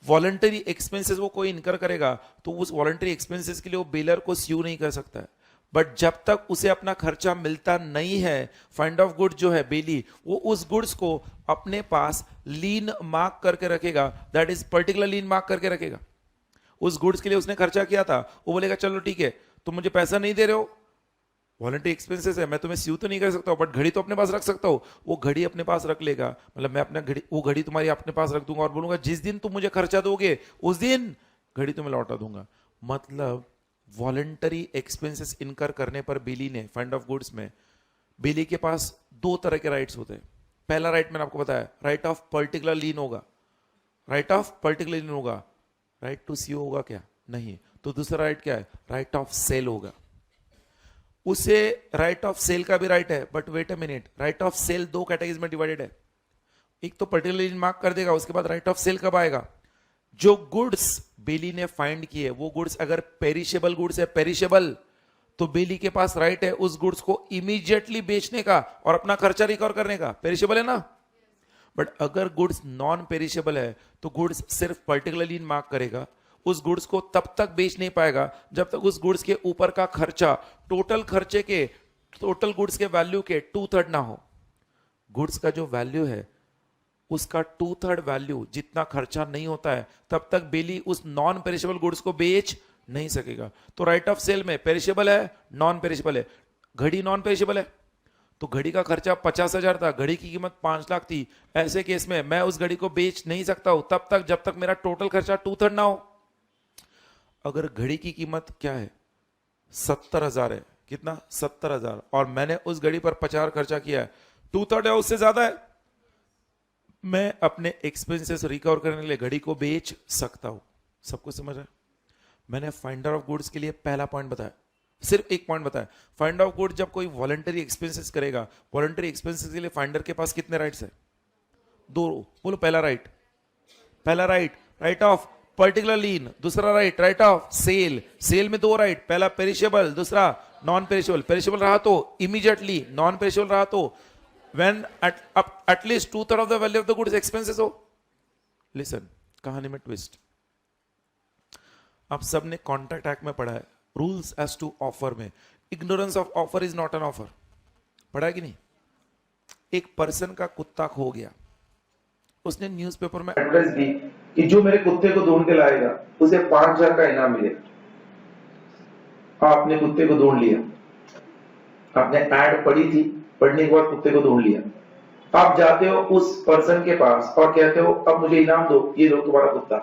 वॉलंटरी एक्सपेंसेस वो कोई इनकर करेगा तो उस वॉलंटरी एक्सपेंसेस के लिए वो बेलर को स्यू नहीं कर सकता है। बट जब तक उसे अपना खर्चा मिलता नहीं है, फाइंड ऑफ गुड्स जो है बेली, वो उस गुड्स को अपने पास लीन मार्क करके रखेगा। That is particular lien mark करके रखेगा। उस गुड्स के लिए उसने खर्चा किया था, वो बोलेगा चलो ठीक है, तुम मुझे पैसा नहीं दे रहे हो, वॉलंटरी एक्सपेंसेस है, मैं तुम्हें स्यू तो नहीं कर सकता हूं, बट घड़ी तो अपने पास रख सकता हूं। वो घड़ी अपने पास रख लेगा। मतलब मैं अपना घड़ी, वो घड़ी तुम्हारी अपने पास रख दूंगा और बोलूंगा जिस दिन तुम मुझे खर्चा दोगे उस दिन घड़ी तुम्हें लौटा दूंगा। मतलब वॉलंटरी एक्सपेंसेस इनकर करने पर बेली ने, फाइंड ऑफ गुड्स में, बेली के पास दो तरह के राइट्स होते हैं। पहला राइट मैंने आपको बताया, राइट ऑफ पर्टिकुलर लीन होगा। राइट ऑफ पर्टिकुलर लीन होगा। राइट टू सी होगा क्या? नहीं। तो दूसरा राइट क्या है? राइट ऑफ सेल होगा। उसे राइट ऑफ सेल का भी राइट है, but wait a minute, right of sale दो कैटेगरीज में डिवाइडेड है। एक तो पर्टिकुलर मार्क कर देगा, उसके बाद राइट ऑफ सेल कब आएगा? जो गुड्स बेली ने फाइंड किए, वो गुड्स अगर पेरिशेबल गुड्स है, पेरिशेबल, तो बेली के पास राइट है उस गुड्स को इमीडिएटली बेचने का और अपना खर्चा रिकवर करने का। पेरिशेबल है ना? बट अगर गुड्स नॉन पेरिशेबल है तो गुड्स सिर्फ पर्टिकुलरली मार्क करेगा, उस गुड्स को तब तक बेच नहीं पाएगा जब तक उस गुड्स के ऊपर का खर्चा टोटल खर्चे के, टोटल गुड्स के वैल्यू के 2/3 ना हो। गुड्स का जो वैल्यू है उसका 2/3 वैल्यू जितना खर्चा नहीं होता है, तब तक बेली उस नॉन पेरिशेबल गुड्स को बेच नहीं सकेगा। तो राइट ऑफ सेल में पेरिशेबल है, नॉन पेरिशेबल है। घड़ी नॉन पेरिशेबल है, तो घड़ी का खर्चा 50,000 था, घड़ी की कीमत 5 लाख थी। ऐसे केस में मैं उस घड़ी को बेच नहीं सकता हूं तब तक जब तक मेरा टोटल खर्चा 2/3 ना हो। अगर घड़ी की कीमत क्या है? 70,000 है। कितना? 70,000। और मैंने उस घड़ी पर 50 खर्चा किया है, 2/3 है, उससे ज्यादा है, मैं अपने एक्सपेंसेस रिकवर करने के लिए घड़ी को बेच सकता हूं। सबको समझ है? मैंने फाइंडर ऑफ गुड्स के लिए पहला पॉइंट बताया, सिर्फ एक पॉइंट बताया। फाइंड ऑफ गुड्स जब कोई वॉलंटरी एक्सपेंसेस करेगा, वॉलंटरी एक्सपेंसेस के लिए फाइंडर के पास कितने राइट्स है? दो। बोलो पहला राइट। पहला right, right of particular lien. दूसरा right, right of sale. Sale में दो राइट, पहला पेरिशेबल, दूसरा नॉन पेरिशेबल। पेरिशेबल रहा तो इमीडिएटली, नॉन पेरिशेबल रहा तो when at least 2/3 of the value of the goods expenses हो। Listen, कहानी में ट्विस्ट। आप सबने कॉन्ट्रैक्ट एक्ट में पढ़ा है, रूल्स एज टू ऑफर में, ignorance of offer is not an offer. पढ़ा है कि नहीं? एक पर्सन का कुत्ता खो गया, उसने न्यूज़पेपर में एड्रेस दी कि जो मेरे कुत्ते को ढूंढ के लाएगा उसे 5,000 का इनाम मिलेगा। आपने कुत्ते को ढूंढ लिया, आपने एड पढ़ी थी, पढ़ने के बाद कुत्ते को ढूंढ लिया, आप जाते हो उस पर्सन के पास और कहते हो अब मुझे इनाम दो, ये लो तुम्हारा कुत्ता।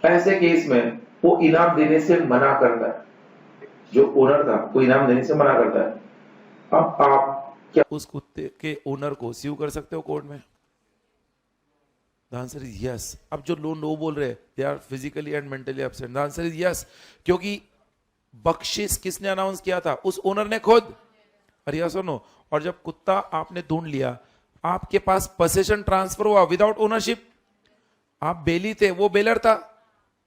ऐसे केस में वो इनाम देने से मना करता है, जो ओनर था वो इनाम देने से मना करता है। अब आप क्या उस कुत्ते के ओनर को स्यू कर सकते हो कोर्ट में? The answer is yes. अब जो लोग नो बोल रहे हैं, they are physically and mentally absent. The answer is yes, क्योंकि बख्शिश किसने अनाउंस किया था? उस ओनर ने खुद। अरे यस और नो? और जब कुत्ता आपने ढूंढ लिया, आपके पास पोसेशन ट्रांसफर हुआ विदाउट ओनरशिप। आप बेली थे, वो बेलर था,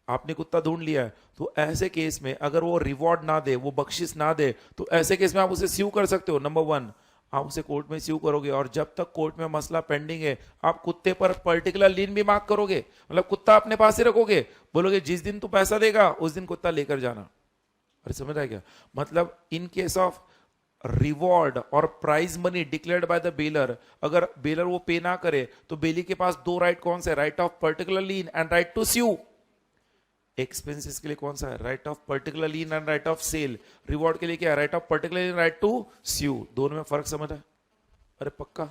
आपने कुत्ता ढूंढ लिया है। तो ऐसे केस में अगर वो रिवॉर्ड ना दे, वो बख्शिश ना दे, तो ऐसे केस में आप उसे स्यू कर सकते हो। नंबर 1, आप उसे कोर्ट में स्यू करोगे और जब तक कोर्ट में मसला पेंडिंग है, आप कुत्ते पर पर्टिकुलर लीन भी मार्क करोगे। मतलब कुत्ता अपने पास ही रखोगे, बोलोगे जिस दिन तू पैसा देगा उस दिन कुत्ता लेकर जाना। अरे समझ आया क्या? मतलब इन केस ऑफ रिवॉर्ड और prize money declared by the bailor, अगर बेलर वो पे ना करे तो बेली के पास दो राइट कौन से? Right of particular lien and right to sue. Expenses के लिए कौन सा है? Right of particular lien and right of sale. Reward के लिए क्या है? Right of particular lien, right to sue. दोनों में फर्क समझ है? अरे पक्का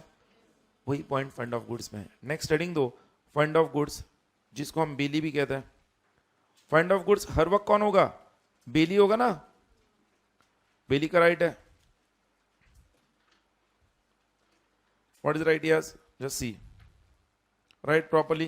वही पॉइंट फाइंड ऑफ गुड्स में है। नेक्स्ट हेडिंग दो, फाइंड ऑफ गुड्स, जिसको हम बेली भी कहते हैं। फाइंड ऑफ गुड्स हर वक्त कौन होगा? बेली होगा ना? बेली का राइट है। What is right? Yes, just see. Write properly.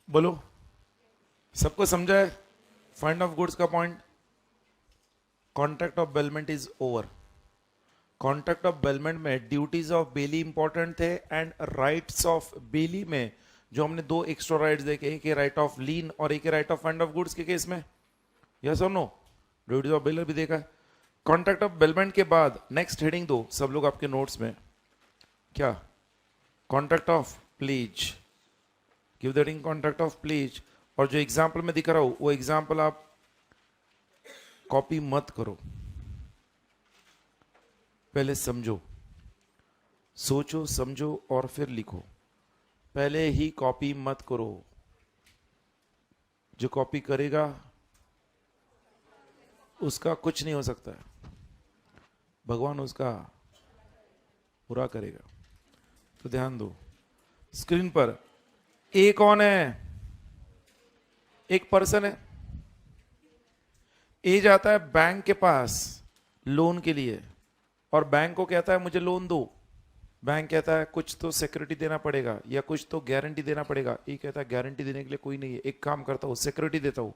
बोलो, सबको समझा है? फाइंड ऑफ गुड्स का point, contract of bailment is over. Contract of bailment में ड्यूटीज ऑफ बेली इंपॉर्टेंट थे एंड राइट्स ऑफ बेली में जो हमने दो एक्स्ट्रा राइट्स देखे, एक राइट ऑफ लीन और एक right of find of goods के केस में, यस और नो? ड्यूटीज ऑफ बेलर भी देखा है। कॉन्ट्रैक्ट ऑफ बेलमेंट के बाद नेक्स्ट हेडिंग दो सब लोग आपके नोट्स में, क्या? Contract of please, give the heading contract of please. और जो एग्जाम्पल में दिख रहा हूं वो एग्जाम्पल आप कॉपी मत करो, पहले समझो, सोचो समझो और फिर लिखो, पहले ही कॉपी मत करो। जो कॉपी करेगा उसका कुछ नहीं हो सकता है, भगवान उसका पूरा करेगा। तो ध्यान दो, स्क्रीन पर ए कौन है? एक पर्सन है। ए जाता है बैंक के पास लोन के लिए और बैंक को कहता है मुझे लोन दो। बैंक कहता है कुछ तो सिक्योरिटी देना पड़ेगा या कुछ तो गारंटी देना पड़ेगा। ए कहता है गारंटी देने के लिए कोई नहीं है, एक काम करता हूं सिक्योरिटी देता हूं।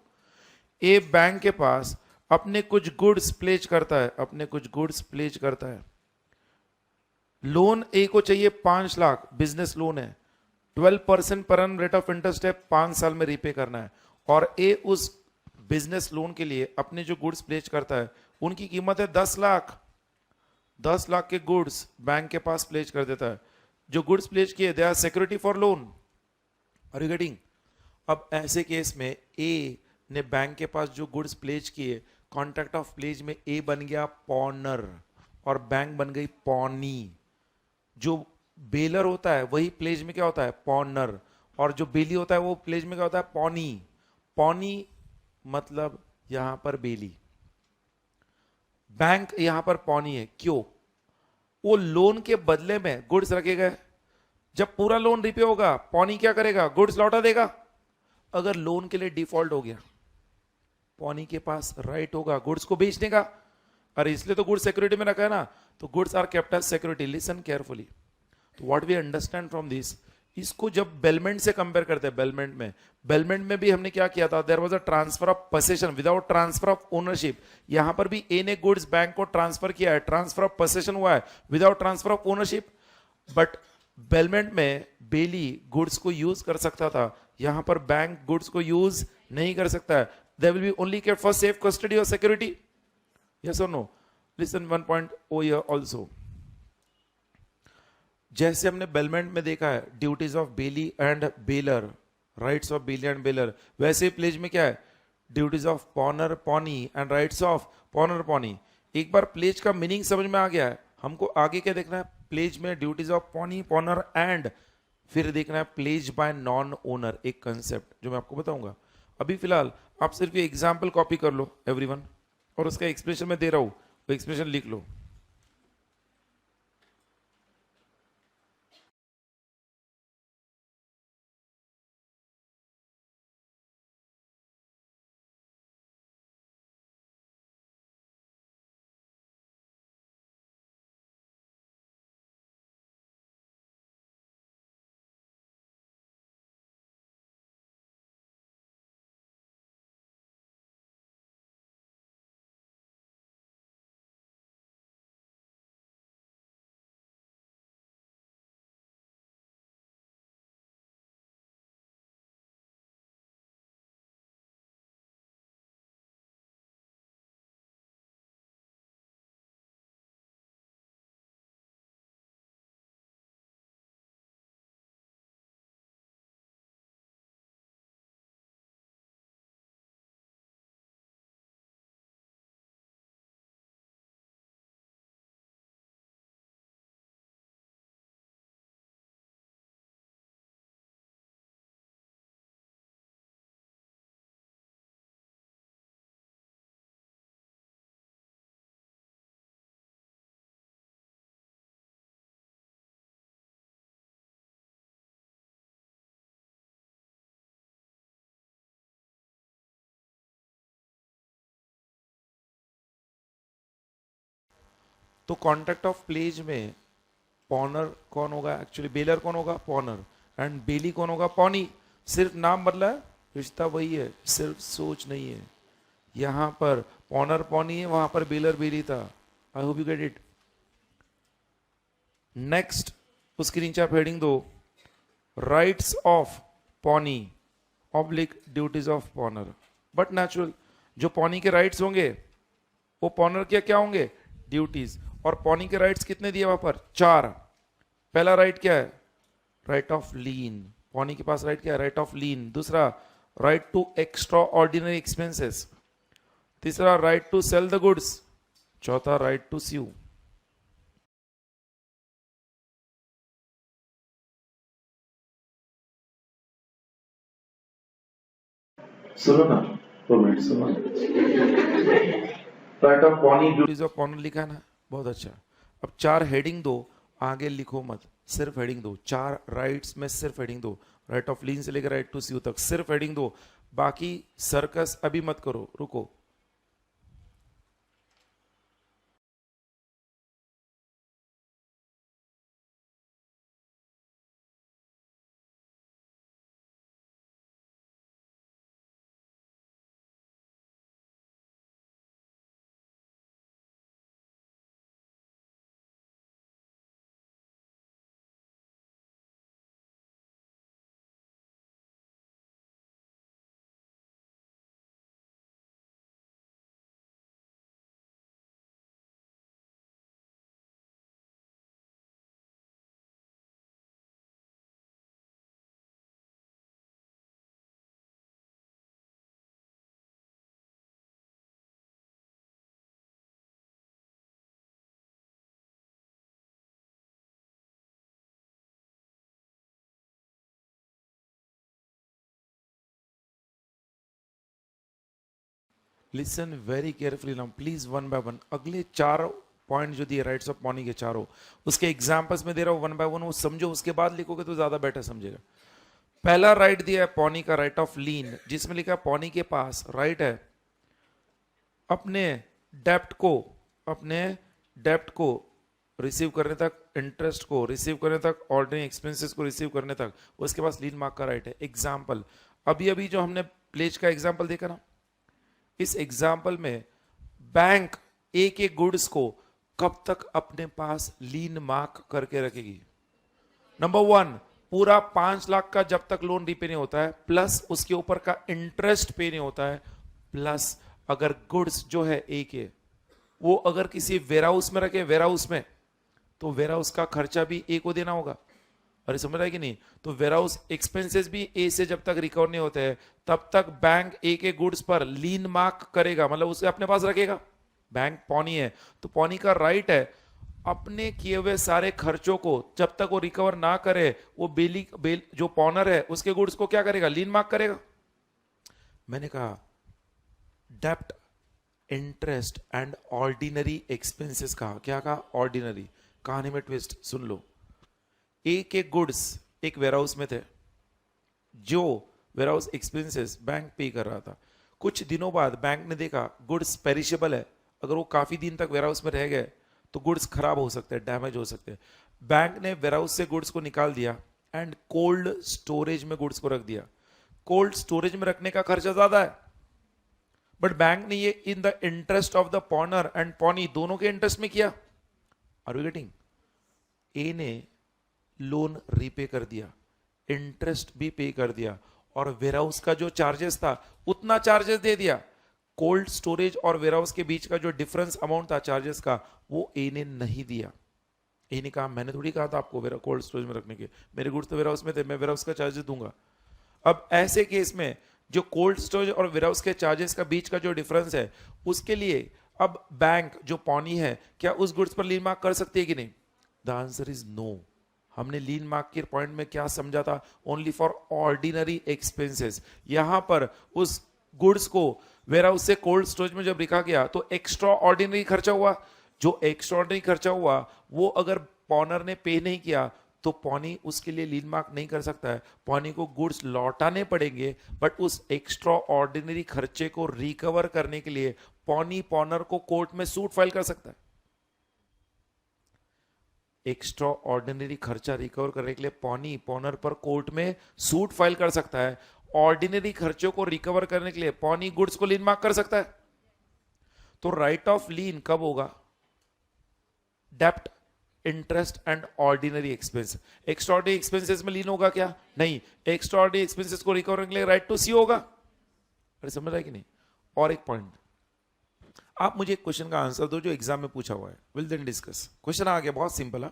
ए बैंक के पास अपने कुछ गुड्स प्लेज करता है, अपने कुछ गुड्स प्लेज करता है। लोन ए को चाहिए 5 लाख, बिजनेस लोन है, 12% per annum rate of interest है, 5 साल में रीपे करना है। और ए उस बिजनेस लोन के लिए अपने जो गुड्स प्लेज करता है उनकी कीमत है 10 लाख। 10 लाख के गुड्स बैंक के पास प्लेज कर देता है। जो गुड्स प्लेज किए they are security for loan, are you getting? अब ऐसे केस में ए ने बैंक के पास जो गुड्स प्लेज किए, कॉन्ट्रैक्ट ऑफ प्लेज में ए बन गया पॉनर और बैंक बन गई पॉनी। जो बेलर होता है वही प्लेज में क्या होता है? पॉनर। और जो बेली होता है वो प्लेज में क्या होता है? पॉनी। पॉनी मतलब यहां पर बेली, बैंक यहां पर पॉनी है। क्यों? वो लोन के बदले में गुड्स रखे गए, जब पूरा लोन रिपे होगा पॉनी क्या करेगा? गुड्स लौटा देगा। अगर लोन के लिए डिफॉल्ट हो गया, पॉनी के पास राइट होगा गुड्स को बेचने का। अरे इसलिए तो गुड्स सिक्योरिटी में रखा है ना, तो goods are kept as security. Listen carefully, तो what we understand from this, इसको जब बेलमेंट से कंपेयर करते हैं, बेलमेंट में भी हमने क्या किया था? There was a transfer of possession without transfer of ownership. यहां पर भी ए ने गुड्स बैंक को ट्रांसफर किया है, ट्रांसफर ऑफ पोसेशन हुआ है without transfer of ownership. But bailment में बेली गुड्स को यूज कर सकता था, यहां पर बैंक गुड्स को यूज नहीं कर सकता है। They will be only kept for safe custody और सिक्योरिटी, यस और no? Listen one point oh here also. जैसे हमने बेलमेंट में देखा है duties of bailee and bailor, rights of bailee and bailor, वैसे प्लेज में क्या है? Duties of pawnor pawnee and rights of pawnor pawnee. एक बार प्लेज का मीनिंग समझ में आ गया है, हमको आगे क्या देखना है? प्लेज में ड्यूटीज ऑफ पॉनी पॉनर एंड फिर देखना है प्लेज बाय नॉन ओनर, एक कंसेप्ट जो मैं आपको बताऊंगा। अभी फिलहाल आप सिर्फ ये एग्जाम्पल कॉपी कर लो एवरीवन, और उसका एक्सप्रेशन मैं दे रहा हूं, वो एक्सप्रेशन लिख लो। तो कॉन्ट्रैक्ट ऑफ प्लेज में पॉनर कौन होगा? एक्चुअली बेलर कौन होगा? पॉनर। एंड बेली कौन होगा? पॉनी। सिर्फ नाम बदला है, रिश्ता वही है, सिर्फ सोच नहीं है। यहां पर पॉनर पॉनी है, वहां पर बेलर बेली था। I hope you get it. Next उसके नीचे आप हेडिंग दो, rights of pony oblique duties of पॉनर। But natural, जो पॉनी के राइट्स होंगे वो पॉनर के क्या होंगे, ड्यूटीज। और पॉनी के राइट्स कितने दिए वहां पर, 4। पहला राइट क्या है, राइट ऑफ लीन। पॉनी के पास राइट क्या है, राइट ऑफ लीन। दूसरा, right to extra ordinary expenses. तीसरा, right to sell the goods. चौथा, राइट टू स्यू। सुनो ना, 2 मिनट सुनो। Right of pawnee, duties of pawnor लिखा है ना, बहुत अच्छा। अब 4 हेडिंग दो, आगे लिखो मत, सिर्फ हेडिंग दो। 4 राइट्स में सिर्फ हेडिंग दो, राइट ऑफ लीन से लेकर राइट टू स्यू तक सिर्फ हेडिंग दो। बाकी सर्कस अभी मत करो, रुको। Listen very carefully now please, one by one. अगले 4 पॉइंट जो दिए राइट्स ऑफ पॉनी के चारों, उसके एग्जांपल्स में दे रहा हूं, वन बाय वन वो समझो, उसके बाद लिखोगे तो ज्यादा बेटर समझेगा। पहला राइट दिया है पॉनी का, राइट ऑफ लीन, जिसमें लिखा है पॉनी के पास राइट है अपने डेप्ट को रिसीव करने तक, इंटरेस्ट को रिसीव करने तक, ऑर्डिनरी एक्सपेंसेस को रिसीव करने तक, उसके पास लीन मार्क का राइट है। एग्जाम्पल, अभी अभी जो हमने प्लेज का एग्जाम्पल देखा ना, इस एग्जाम्पल में बैंक एक एक गुड्स को कब तक अपने पास लीन मार्क करके रखेगी। नंबर 1, पूरा 5 लाख का जब तक लोन रीपे नहीं होता है, प्लस उसके ऊपर का इंटरेस्ट पे नहीं होता है, प्लस अगर गुड्स जो है एक है वो अगर किसी वेयरहाउस में रखे, वेयरहाउस में, तो वेयरहाउस का खर्चा भी ए को देना होगा। अरे समझ रहा है कि नहीं? तो वेयरहाउस एक्सपेंसेस भी ए से जब तक रिकवर नहीं होते हैं तब तक बैंक ए के गुड्स पर लीन मार्क करेगा, मतलब उसे अपने पास रखेगा। बैंक पॉनी है तो पॉनी का राइट है अपने किए हुए सारे खर्चों को जब तक वो रिकवर ना करे, वो बेल जो पॉनर है उसके गुड्स को क्या करेगा, लीन मार्क करेगा। मैंने कहा डेप्ट, इंटरेस्ट एंड ऑर्डिनरी एक्सपेंसेस कहा, क्या कहा, ऑर्डिनरी। कहानी में ट्विस्ट सुन लो। एक एक गुड्स एक वेयरहाउस में थे, जो वेयरहाउस एक्सपेंसेस बैंक पे कर रहा था। कुछ दिनों बाद बैंक ने देखा गुड्स पेरिशेबल है, अगर वो काफी दिन तक वेयरहाउस में रह गए तो गुड्स खराब हो सकते हैं, डैमेज हो सकते हैं। बैंक ने वेयरहाउस से गुड्स को निकाल दिया एंड कोल्ड स्टोरेज में गुड्स को रख दिया। कोल्ड स्टोरेज में रखने का खर्चा ज्यादा है, बट बैंक ने ये in the interest of the पॉनर and pony, दोनों के इंटरेस्ट में किया। Are you getting? ए ने लोन रीपे कर दिया, इंटरेस्ट भी पे कर दिया, और वेयरहाउस का जो चार्जेस था उतना चार्जेस दे दिया। कोल्ड स्टोरेज और वेयरहाउस के बीच का जो डिफरेंस अमाउंट था चार्जेस का, वो ए ने नहीं दिया। ए ने कहा मैंने थोड़ी कहा था आपको कोल्ड स्टोरेज में रखने के, मेरे गुड्स तो वेयरहाउस में थे, मैं वेयरहाउस का चार्जेस दूंगा। अब ऐसे केस में जो कोल्ड स्टोरेज और वेयरहाउस के चार्जेस का बीच का जो डिफरेंस है, उसके लिए अब बैंक जो पॉनी है क्या उस गुड्स पर लीन मार्क कर सकती है कि नहीं? The answer is no. हमने लीन मार्क के पॉइंट में क्या समझा था, ओनली फॉर ऑर्डिनरी एक्सपेंसेस। यहां पर उस गुड्स को वेयरहाउस से कोल्ड स्टोरेज में जब रखा गया तो एक्स्ट्रा ऑर्डिनरी खर्चा हुआ। जो एक्स्ट्रा ऑर्डिनरी खर्चा हुआ वो अगर पॉनर ने पे नहीं किया तो पॉनी उसके लिए लीन मार्क नहीं कर सकता है, पॉनी को गुड्स लौटाने पड़ेंगे। बट उस एक्स्ट्रा ऑर्डिनरी खर्चे को रिकवर करने के लिए पॉनी पॉनर को कोर्ट में सूट फाइल कर सकता है। एक्स्ट्रा ऑर्डिनरी खर्चा रिकवर करने के लिए पॉनी पॉनर पर कोर्ट में सूट फाइल कर सकता है। ऑर्डिनरी खर्चों को रिकवर करने के लिए पॉनी गुड्स को लीन मार्क कर सकता है। तो राइट ऑफ लीन कब होगा? डेप्ट, interest and ordinary expense. Extraordinary expenses में लीन होगा क्या? नहीं। एक्स्ट्राऑर्डिनरी एक्सपेंसेस को रिकवर करने के लिए राइट टू सी होगा। अरे समझ रहा है कि नहीं? और एक पॉइंट, आप मुझे एक क्वेश्चन का आंसर दो जो एग्जाम में पूछा हुआ है, विल देन डिस्कस। क्वेश्चन आ गया, बहुत सिंपल है।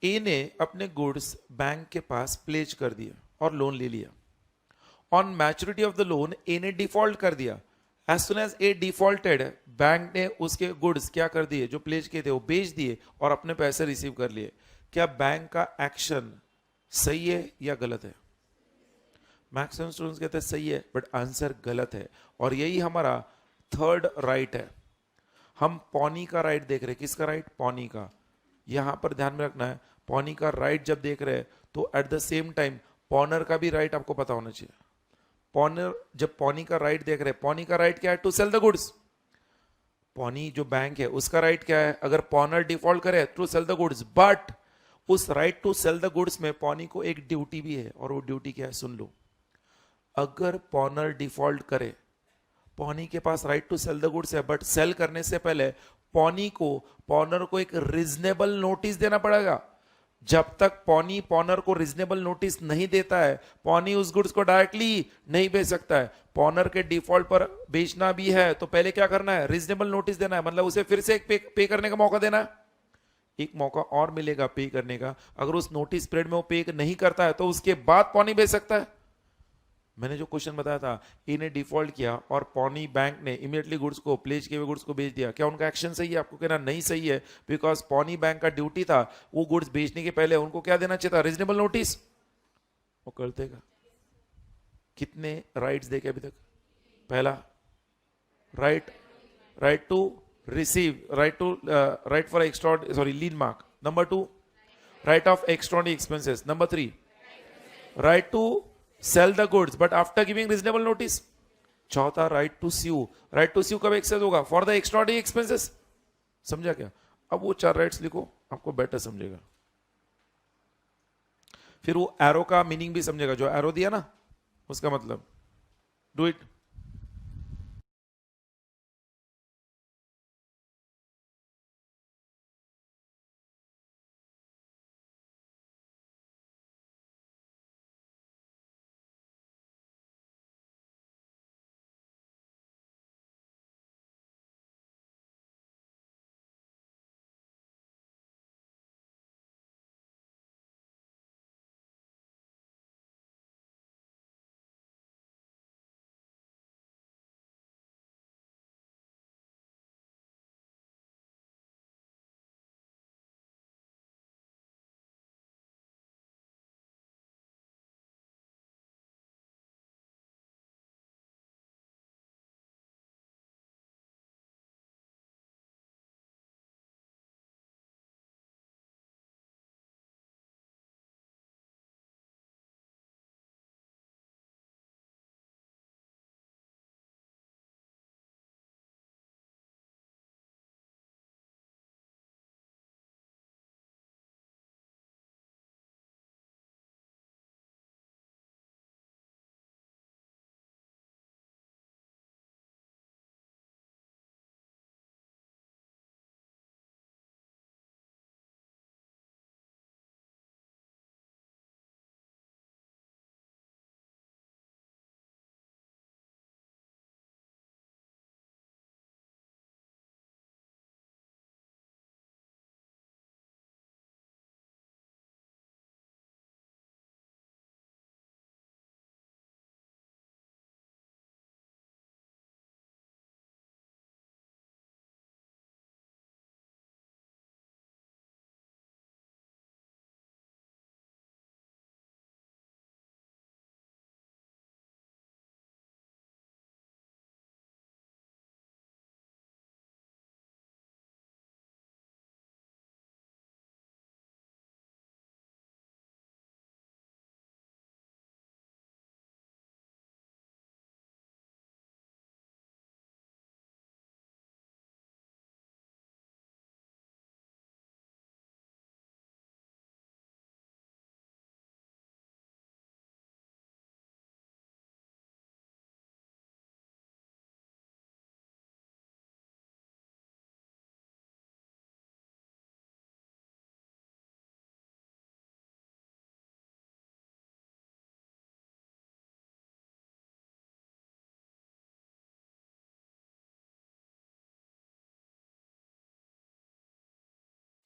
ए ने अपने गुड्स बैंक के पास प्लेज कर दिया और लोन ले लिया। On maturity of the loan A ने डिफॉल्ट कर दिया। As soon as A defaulted, bank ने उसके गुड्स क्या कर दिए, जो प्लेज किए थे वो बेच दिए और अपने पैसे रिसीव कर लिए। क्या बैंक का एक्शन सही है या गलत है? मैक्सिमम स्टूडेंट्स कहते हैं सही है, बट आंसर गलत है। और यही हमारा थर्ड राइट है। हम पॉनी का राइट देख रहे हैं। किसका राइट? पॉनी का। यहां पर ध्यान में रखना है, पॉनी का राइट जब देख रहे हैं तो एट द सेम टाइम पॉनर का भी राइट आपको पता होना चाहिए। पॉनर जब पॉनी का राइट देख रहे हैं, पॉनी का राइट क्या है? To sell the goods. Pawnee जो बैंक है उसका राइट क्या है? अगर पॉनर डिफॉल्ट करे to sell the goods. But उस right to sell the goods में पॉनी को एक ड्यूटी भी है, और वो ड्यूटी क्या है? सुन लो। अगर पॉनर डिफॉल्ट करे, पॉनी के पास right to sell the goods है, बट सेल करने से पहले पॉनर को एक रीजनेबल नोटिस देना पड़ेगा। जब तक पॉनी पॉनर को रीजनेबल नोटिस नहीं देता है, पॉनी उस गुड्स को डायरेक्टली नहीं बेच सकता है। पॉनर के डिफॉल्ट पर बेचना भी है तो पहले क्या करना है? रीजनेबल नोटिस देना है, मतलब उसे फिर से एक पे करने का मौका देना है। एक मौका और मिलेगा पे करने का। अगर उस नोटिस पीरियड में वो पे नहीं करता है तो उसके बाद पॉनी बेच सकता है। मैंने जो क्वेश्चन बताया था, ए ने डिफॉल्ट किया और पॉनी बैंक ने इमीडिएटली गुड्स को, प्लेज किए हुए गुड्स को बेच दिया। क्या उनका एक्शन सही है? आपको कहना नहीं सही है, बिकॉज पॉनी बैंक का ड्यूटी था वो गुड्स बेचने के पहले उनको क्या देना चाहिए था? Reasonable notice. वो कर देगा। कितने राइट्स देखे अभी तक? पहला right, right to receive, right for extra, sorry, lien mark. Number 2, right of extraordinary expenses. Number 3, right to sell the goods but after giving reasonable notice. चौथा, right to sue. Right to sue कब access होगा? For the extraordinary expenses. समझा क्या? अब वो 4 rights लिखो, आपको better समझेगा। फिर वो एरो का मीनिंग भी समझेगा, जो एरो दिया ना उसका मतलब। Do it.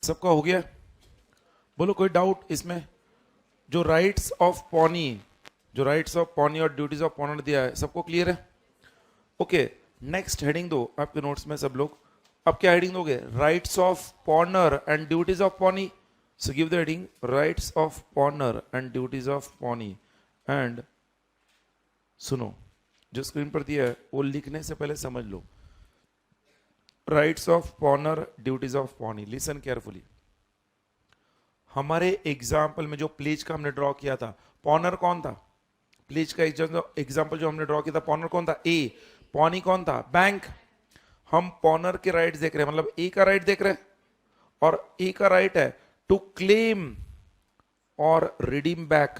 सबका हो गया? बोलो कोई डाउट इसमें? जो राइट्स ऑफ पॉनी, जो राइट्स ऑफ पॉनी और ड्यूटीज ऑफ पॉनर दिया है, सबको क्लियर है? ओके, नेक्स्ट हेडिंग दो आपके नोट्स में सब लोग। अब क्या हेडिंग दोगे? Rights of पॉनर and duties of pony. So give the heading rights of पॉनर and duties of pony. And सुनो, जो स्क्रीन पर दिया है वो लिखने से पहले समझ लो। Rights of pawnor, duties of pawnee, listen carefully. हमारे एग्जाम्पल में जो प्लीज का हमने ड्रॉ किया था, पॉनर कौन था? प्लीज का एग्जाम्पल जो हमने ड्रॉ किया था, पॉनर कौन था? ए। पॉनी कौन था? बैंक। हम पॉनर के राइट्स देख रहे हैं, मतलब ए का राइट देख रहे हैं, और ए का राइट है टू क्लेम और रिडीम बैक।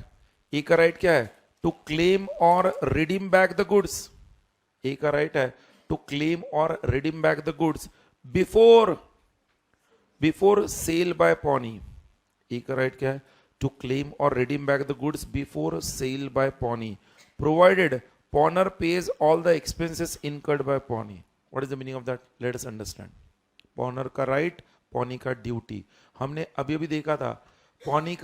ए का राइट क्या है? टू क्लेम और redeem back the goods. A का राइट है टू क्लेम और redeem back the goods before sale by pawnee. A का राइट क्या है? टू क्लेम और redeem back the goods before sale by pawnee, provided pawner pays all the expenses incurred by pawnee. What is the meaning of that? Let us understand. पॉनर का right, pony का duty. हमने अभी अभी देखा था pony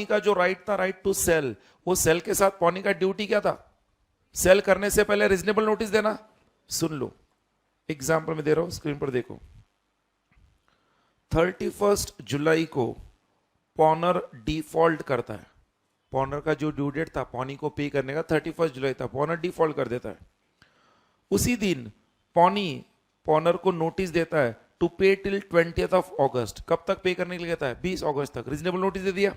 का जो राइट था, राइट टू सेल, वो सेल के साथ पॉनी का ड्यूटी क्या था? सेल करने से पहले रीजनेबल नोटिस देना। सुन लो, एग्जाम्पल में दे रहा हूं, स्क्रीन पर देखो। 31 जुलाई को पॉनर डिफॉल्ट करता है। पॉनर का जो ड्यू डेट था पॉनी को पे करने का 31 जुलाई था, पॉनर डिफॉल्ट कर देता है। उसी दिन पॉनर को नोटिस देता है टू पे टिल 20th ऑफ अगस्त। कब तक पे करने के लिए कहता है? 20 अगस्त तक। रीजनेबल नोटिस दे दिया,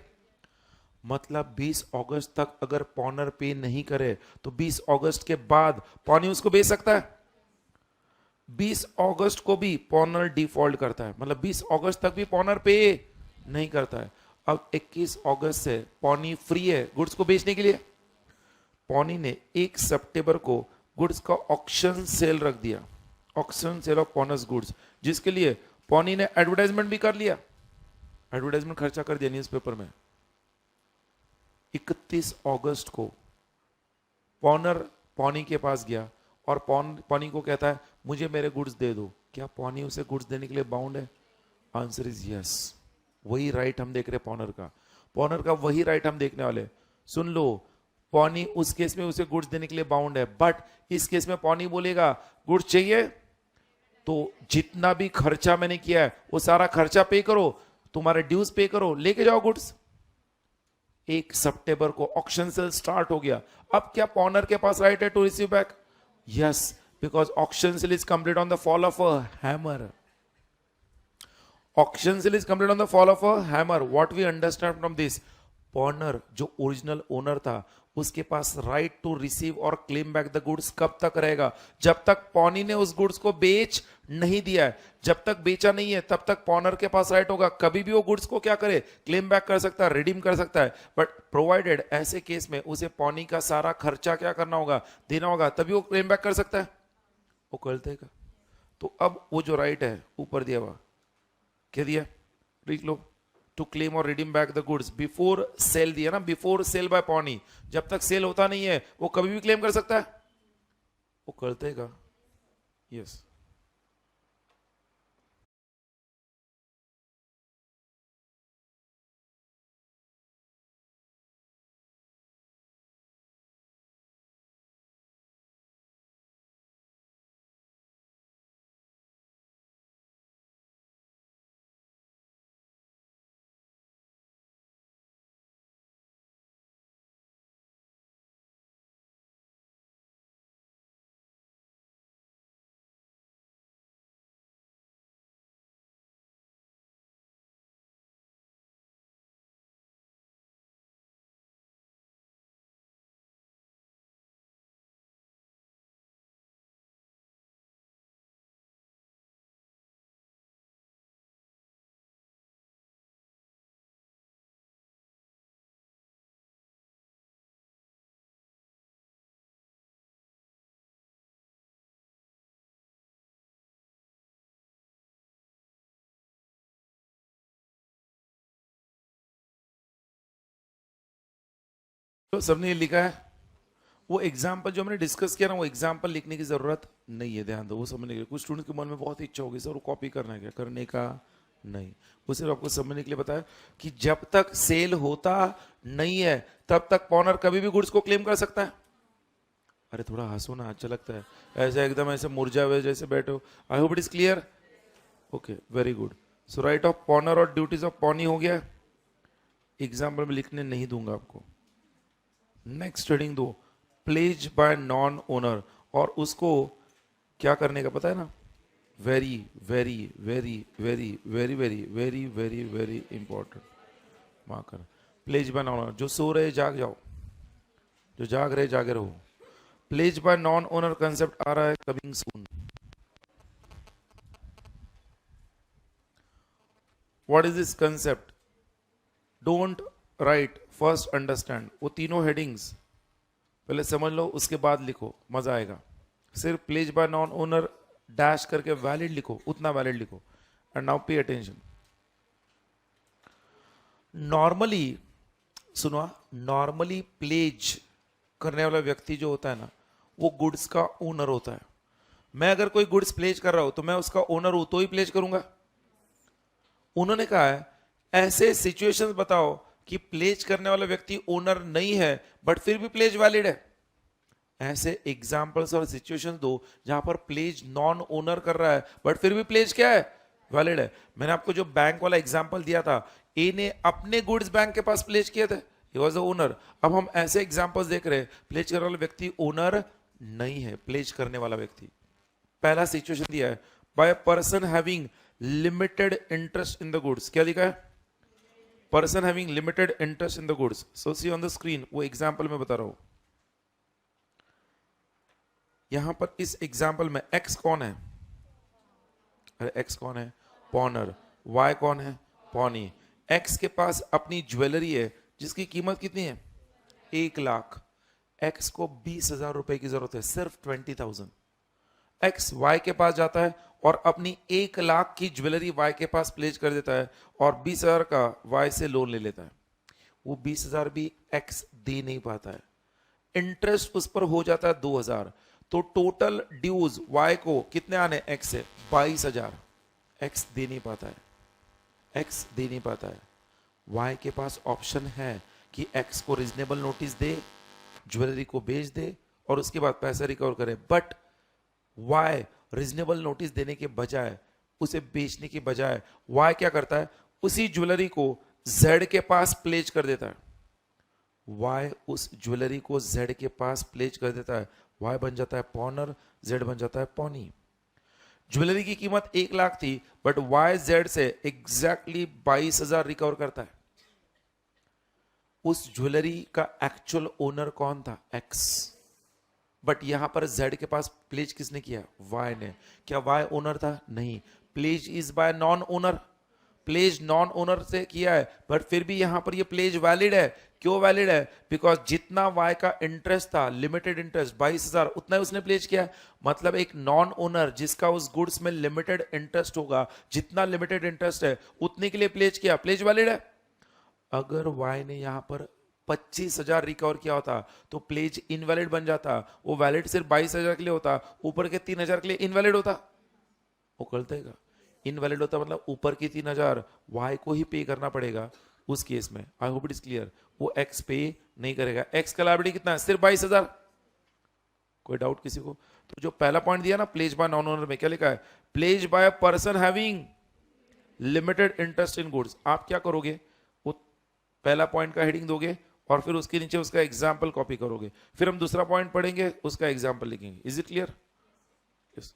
मतलब 20 अगस्त तक अगर पॉनर पे नहीं करे तो 20 अगस्त के बाद पॉनी उसको बेच सकता है। 20 अगस्त को भी पॉनर डिफॉल्ट करता है, मतलब 20 अगस्त तक भी पॉनर पे नहीं करता है। अब 21 अगस्त से पॉनी फ्री है गुड्स को बेचने के लिए। पॉनी ने 1 सितंबर को गुड्स का ऑक्शन सेल रख दिया, ऑक्शन सेल ऑफ पॉनर्स गुड्स, जिसके लिए पॉनी ने एडवर्टाइजमेंट भी कर लिया, एडवर्टाइजमेंट खर्चा कर दिया न्यूज़पेपर में। 31 अगस्त को पॉनर पॉनी के पास गया और पॉनी को कहता है मुझे मेरे गुड्स दे दो। क्या पॉनी उसे गुड्स देने के लिए बाउंड है? Answer is yes. वही राइट हम देख रहे हैं पॉनर का वही राइट हम देखने वाले। सुन लो, पॉनी उस केस में उसे गुड्स देने के लिए बाउंड है, बट इस केस में पॉनी बोलेगा गुड्स चाहिए तो जितना भी खर्चा मैंने किया है वो सारा खर्चा पे करो, तुम्हारे ड्यूज पे करो, लेके जाओ गुड्स। 1 सितंबर को ऑक्शन सेल स्टार्ट हो गया। अब क्या पॉनर के पास राइट है to receive back? Yes, because auction sale is complete on the fall of a hammer. Auction sale is complete on the fall of a hammer. What we understand from this? पॉनर जो original owner था उसके पास right to receive और claim back the goods कब तक रहेगा? जब तक pony ने उस गुड्स को बेच नहीं दिया है। जब तक बेचा नहीं है तब तक पॉनर के पास राइट होगा, कभी भी वो गुड्स को क्या करे? क्लेम बैक कर सकता है, रिडीम कर सकता है। बट प्रोवाइडेड ऐसे केस में उसे पॉनी का सारा खर्चा क्या करना होगा? देना होगा, तभी वो क्लेम बैक कर सकता है। वो कर देगा। तो अब वो जो राइट है ऊपर दिया हुआ क्या दिया? लिख लो, टू क्लेम और redeem back the goods before sale दिया ना, बिफोर सेल बाय पॉनी। जब तक सेल होता नहीं है वो कभी भी क्लेम कर सकता है, वो कर देगा। यस। तो सबने ये लिखा है। वो एग्जाम्पल जो हमने डिस्कस किया ना, वो एग्जाम्पल लिखने की जरूरत नहीं है, ध्यान दो। वो समझने के लिए कुछ स्टूडेंट्स के मन में बहुत इच्छा होगी सर वो कॉपी करना है, क्या करने का नहीं। वो सिर्फ आपको समझने के लिए बताया कि जब तक सेल होता नहीं है तब तक पॉनर कभी भी गुड्स को क्लेम कर सकता है। अरे थोड़ा हंसो ना, अच्छा लगता है, ऐसे एकदम ऐसे मुरझा हुए जैसे बैठे हो। I hope it is clear. Okay, very good. So right of पॉनर और ड्यूटीज ऑफ पॉनी हो गया। एग्जाम्पल में लिखने नहीं दूंगा आपको। नेक्स्ट हेडिंग दो, प्लेज बाय नॉन ओनर। और उसको क्या करने का पता है ना? Very very very very very very very very very important marker. Pledge by non owner, जो सो रहे जाग जाओ, जो जाग रहे जागे रहो। Pledge by non owner concept आ रहा है coming soon. What is this concept? Don't write, first understand. वो तीनों हेडिंग्स पहले समझ लो, उसके बाद लिखो, मजा आएगा। सिर्फ pledge by non owner dash करके वैलिड लिखो, उतना वैलिड लिखो। And now pay attention. Normally सुनो, नॉर्मली प्लेज करने वाला व्यक्ति जो होता है ना, वो गुड्स का ओनर होता है। मैं अगर कोई गुड्स प्लेज कर रहा हूं तो मैं उसका ओनर हूं तो ही प्लेज करूंगा। उन्होंने कहा है ऐसे सिचुएशंस बताओ कि प्लेज करने वाला व्यक्ति ओनर नहीं है बट फिर भी प्लेज वैलिड है। ऐसे एग्जांपल्स और सिचुएशंस दो जहां पर प्लेज नॉन ओनर कर रहा है बट फिर भी प्लेज क्या है? वैलिड है। मैंने आपको जो बैंक वाला एग्जांपल दिया था, ए ने अपने गुड्स बैंक के पास प्लेज किए थे, ही वाज द ओनर। अब हम ऐसे एग्जांपल्स देख रहे हैं, प्लेज करने वाला व्यक्ति ओनर नहीं है, प्लेज करने वाला व्यक्ति। पहला सिचुएशन दिया है, by a person having limited interest in the goods. क्या लिखा है? Person having limited interest in the goods. So see on the screen, वो एग्जांपल में बता रहा हूं। यहां पर इस एग्जांपल में एक्स कौन है? अरे एक्स कौन है? पॉनर। वाई कौन है? पॉनी। एक्स के पास अपनी ज्वेलरी है जिसकी कीमत कितनी है? 1 लाख। एक्स को 20,000 रुपए की जरूरत है, सिर्फ 20,000। एक्स वाई के पास जाता है और अपनी 1 लाख की ज्वेलरी वाई के पास प्लेस कर देता है और 20,000 का वाई से लोन ले लेता है। वो 20,000 भी एक्स दे नहीं पाता है, इंटरेस्ट उस पर हो जाता है 2,000। तो टोटल ड्यूज वाई को कितने आने? एक्स से 22,000। एक्स दे नहीं पाता है, एक्स दे नहीं पाता है। वाई के पास ऑप्शन है कि एक्स को रीजनेबल नोटिस दे, ज्वेलरी को बेच दे और उसके बाद पैसा रिकवर करे। बट वाई रीजनेबल नोटिस देने के बजाय, उसे बेचने के बजाय, वाई क्या करता है? उसी ज्वेलरी को जेड के पास प्लेज कर देता है। वाई उस ज्वेलरी को जेड के पास प्लेज कर देता है। वाई बन जाता है पॉनर, जेड बन जाता है पॉनी। ज्वेलरी की कीमत 1 लाख थी बट वाई जेड से एग्जैक्टली 22,000 रिकवर करता है। उस ज्वेलरी का एक्चुअल ओनर कौन था? एक्स। बट यहां पर जेड के पास प्लेज किसने किया? वाई ने। क्या वाई ओनर था? नहीं। Pledge is by non owner, pledge non owner से किया है बट फिर भी यहां पर ये प्लेज वैलिड है। क्यों वैलिड है? बिकॉज जितना वाई का इंटरेस्ट था, लिमिटेड इंटरेस्ट 22,000, उतना ही उसने प्लेज किया। मतलब एक नॉन ओनर जिसका उस गुड्स में लिमिटेड इंटरेस्ट होगा, जितना लिमिटेड इंटरेस्ट है उतने के लिए प्लेज किया, प्लेज वैलिड है। अगर वाई ने यहां पर 25,000 रिकवर किया होता तो प्लेज इनवैलिड बन जाता। वो वैलिड सिर्फ 22,000 के लिए होता, ऊपर के 3,000 के लिए इनवैलिड होता। वो कर देगा, इनवैलिड होता मतलब ऊपर की 3,000 वाई को ही पे करना पड़ेगा उस केस में। I hope it is clear. वो एक्स पे नहीं करेगा। एक्स का लायबिलिटी कितना है? सिर्फ 22,000। कोई डाउट किसी को? तो जो पहला पॉइंट दिया ना प्लेज बाय नॉन ओनर में, क्या लिखा है? Pledge by a person having limited interest in goods. आप क्या करोगे? वो पहला पॉइंट का हेडिंग दोगे और फिर उसके नीचे उसका एग्जाम्पल कॉपी करोगे, फिर हम दूसरा पॉइंट पढ़ेंगे, उसका एग्जाम्पल लिखेंगे। Is it clear? Yes.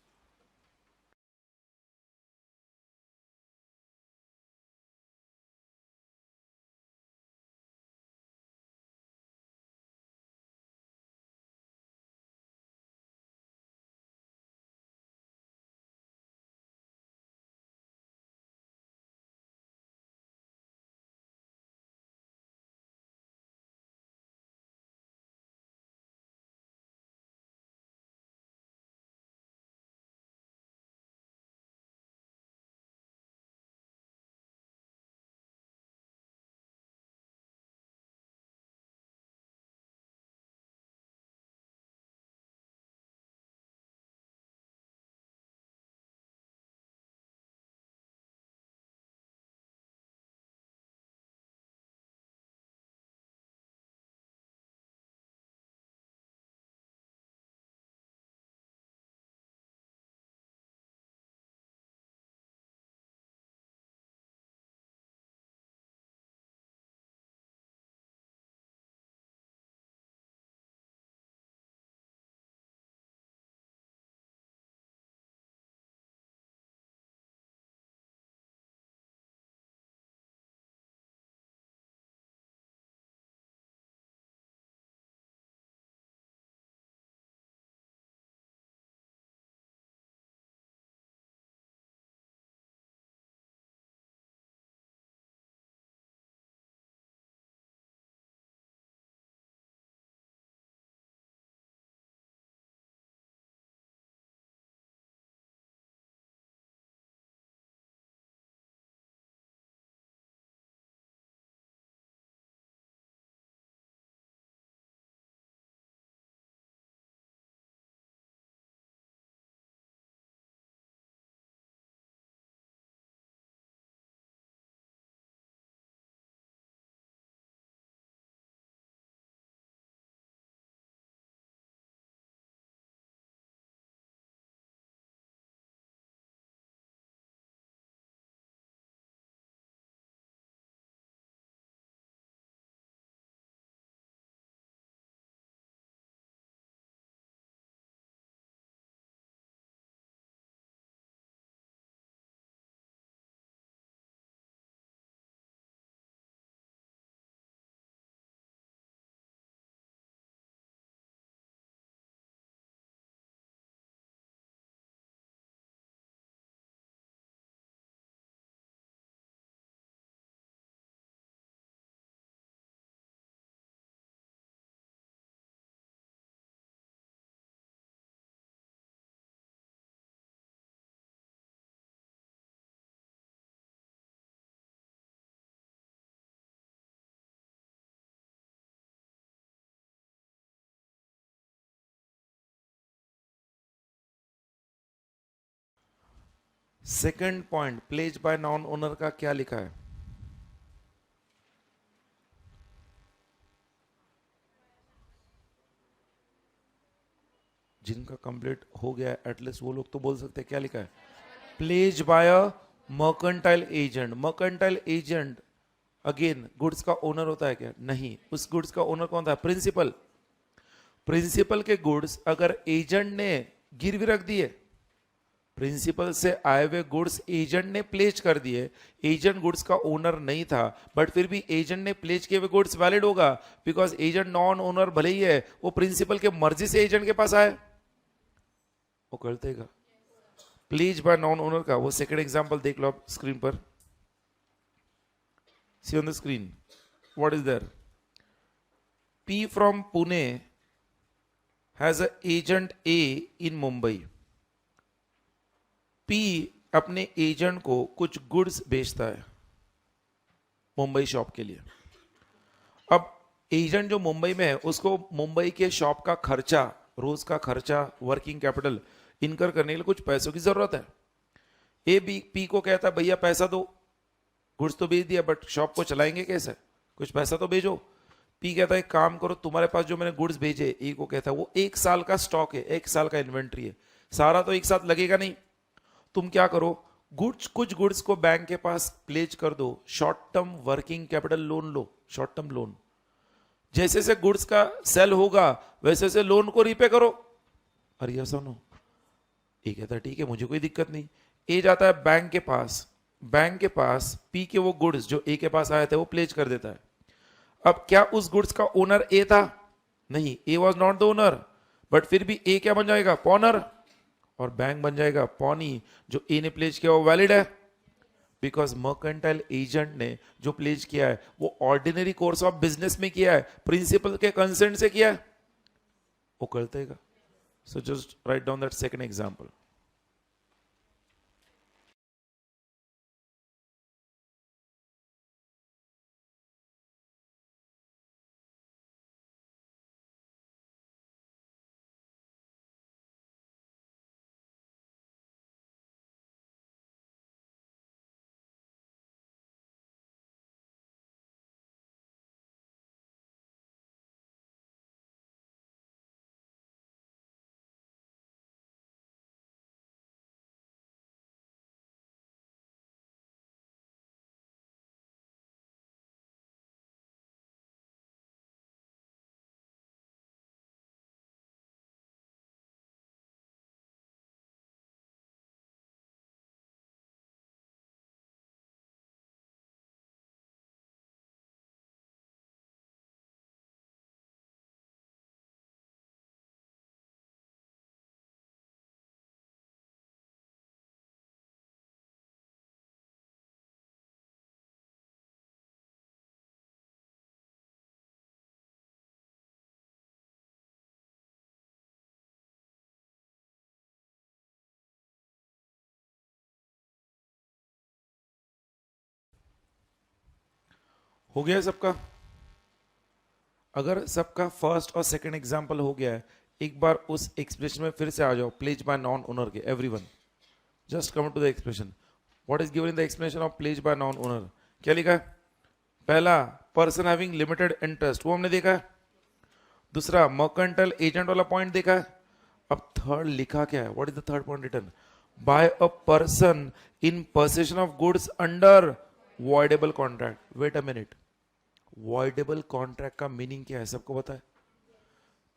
Second point, pledge by non owner का क्या लिखा है? जिनका कंप्लीट हो गया है एटलीस्ट वो लोग तो बोल सकते हैं क्या लिखा है? Pledge by a mercantile agent. Mercantile agent again goods का ओनर होता है क्या? नहीं। उस गुड्स का ओनर कौन था? प्रिंसिपल। प्रिंसिपल के गुड्स अगर एजेंट ने गिरवी रख दिए, प्रिंसिपल से आए हुए गुड्स एजेंट ने प्लेज कर दिए, एजेंट गुड्स का ओनर नहीं था, बट फिर भी एजेंट ने प्लेज किए हुए गुड्स वैलिड होगा, बिकॉज एजेंट नॉन ओनर भले ही है, वो प्रिंसिपल के मर्जी से एजेंट के पास आए, वो कर देगा। प्लेज बाय नॉन ओनर का वो सेकंड एग्जांपल देख लो आप स्क्रीन पर। See on the screen what is there? P from Pune has a agent A in Mumbai. P अपने एजेंट को कुछ गुड्स बेचता है मुंबई शॉप के लिए। अब एजेंट जो मुंबई में है उसको मुंबई के शॉप का खर्चा, रोज का खर्चा, वर्किंग कैपिटल इनकर करने के लिए कुछ पैसों की जरूरत है। ए बी पी को कहता है भैया पैसा दो, गुड्स तो बेच दिया बट शॉप को चलाएंगे कैसे, कुछ पैसा तो भेजो। पी कहता है एक काम करो, तुम्हारे पास जो मैंने गुड्स भेजे, ए को कहता है वो 1 साल का स्टॉक है, 1 साल का इन्वेंट्री है, सारा तो एक साथ लगेगा नहीं, तुम क्या करो, कुछ गुड्स को बैंक के पास प्लेज कर दो, short term working capital loan लो, शॉर्ट टर्म लोन। जैसे जैसे गुड्स का सेल होगा वैसे वैसे लोन को रीपे करो। अरे ये सुनो, ए कहता है ठीक है मुझे कोई दिक्कत नहीं। ए जाता है बैंक के पास, बैंक के पास पी के वो गुड्स जो ए के पास आए थे वो प्लेज कर देता है। अब क्या उस गुड्स का ओनर ए था? नहीं, ए was not the owner, but फिर भी ए क्या बन जाएगा? पॉनर, और बैंक बन जाएगा पॉनी। जो ए ने प्लेज किया वो वैलिड है, बिकॉज मर्केंटाइल एजेंट ने जो प्लेज किया है वो ऑर्डिनरी कोर्स ऑफ बिजनेस में किया है, प्रिंसिपल के कंसेंट से किया है, वो कर देगा। So just write down that second example. हो गया सबका? अगर सबका फर्स्ट और सेकंड एग्जांपल हो गया है, एक बार उस एक्सप्रेशन में फिर से आ जाओ, प्लेज बाय नॉन ओनर के। Everyone just come to the expression. What is given in the explanation of pledge by non owner? क्या लिखा है? पहला, पर्सन हैविंग लिमिटेड इंटरेस्ट, वो हमने देखा है। दूसरा, मर्केंटाइल एजेंट वाला पॉइंट देखा है। अब थर्ड लिखा क्या है? What is the third point written? By a person in possession of goods under voidable contract. Wait a minute, voidable contract का मीनिंग क्या है? सबको पता है?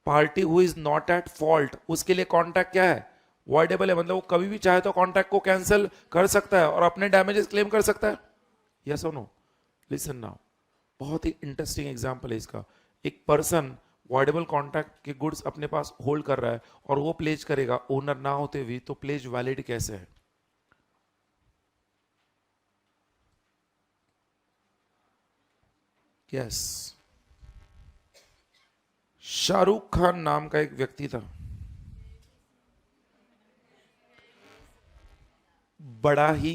Party who is not at fault, उसके लिए कॉन्ट्रैक्ट क्या है? वॉइडेबल है, मतलब वो कभी भी चाहे तो कॉन्ट्रैक्ट को कैंसिल कर सकता है और अपने डैमेजेस क्लेम कर सकता है। यस और नो? लिसन नाउ, बहुत ही इंटरेस्टिंग एग्जांपल है इसका। एक पर्सन वॉइडेबल कॉन्ट्रैक्ट के गुड्स अपने पास होल्ड कर रहा है और वो प्लेज करेगा ओनर ना होते हुए, तो प्लेज वैलिड कैसे है? यस, शाहरुख खान नाम का एक व्यक्ति था, बड़ा ही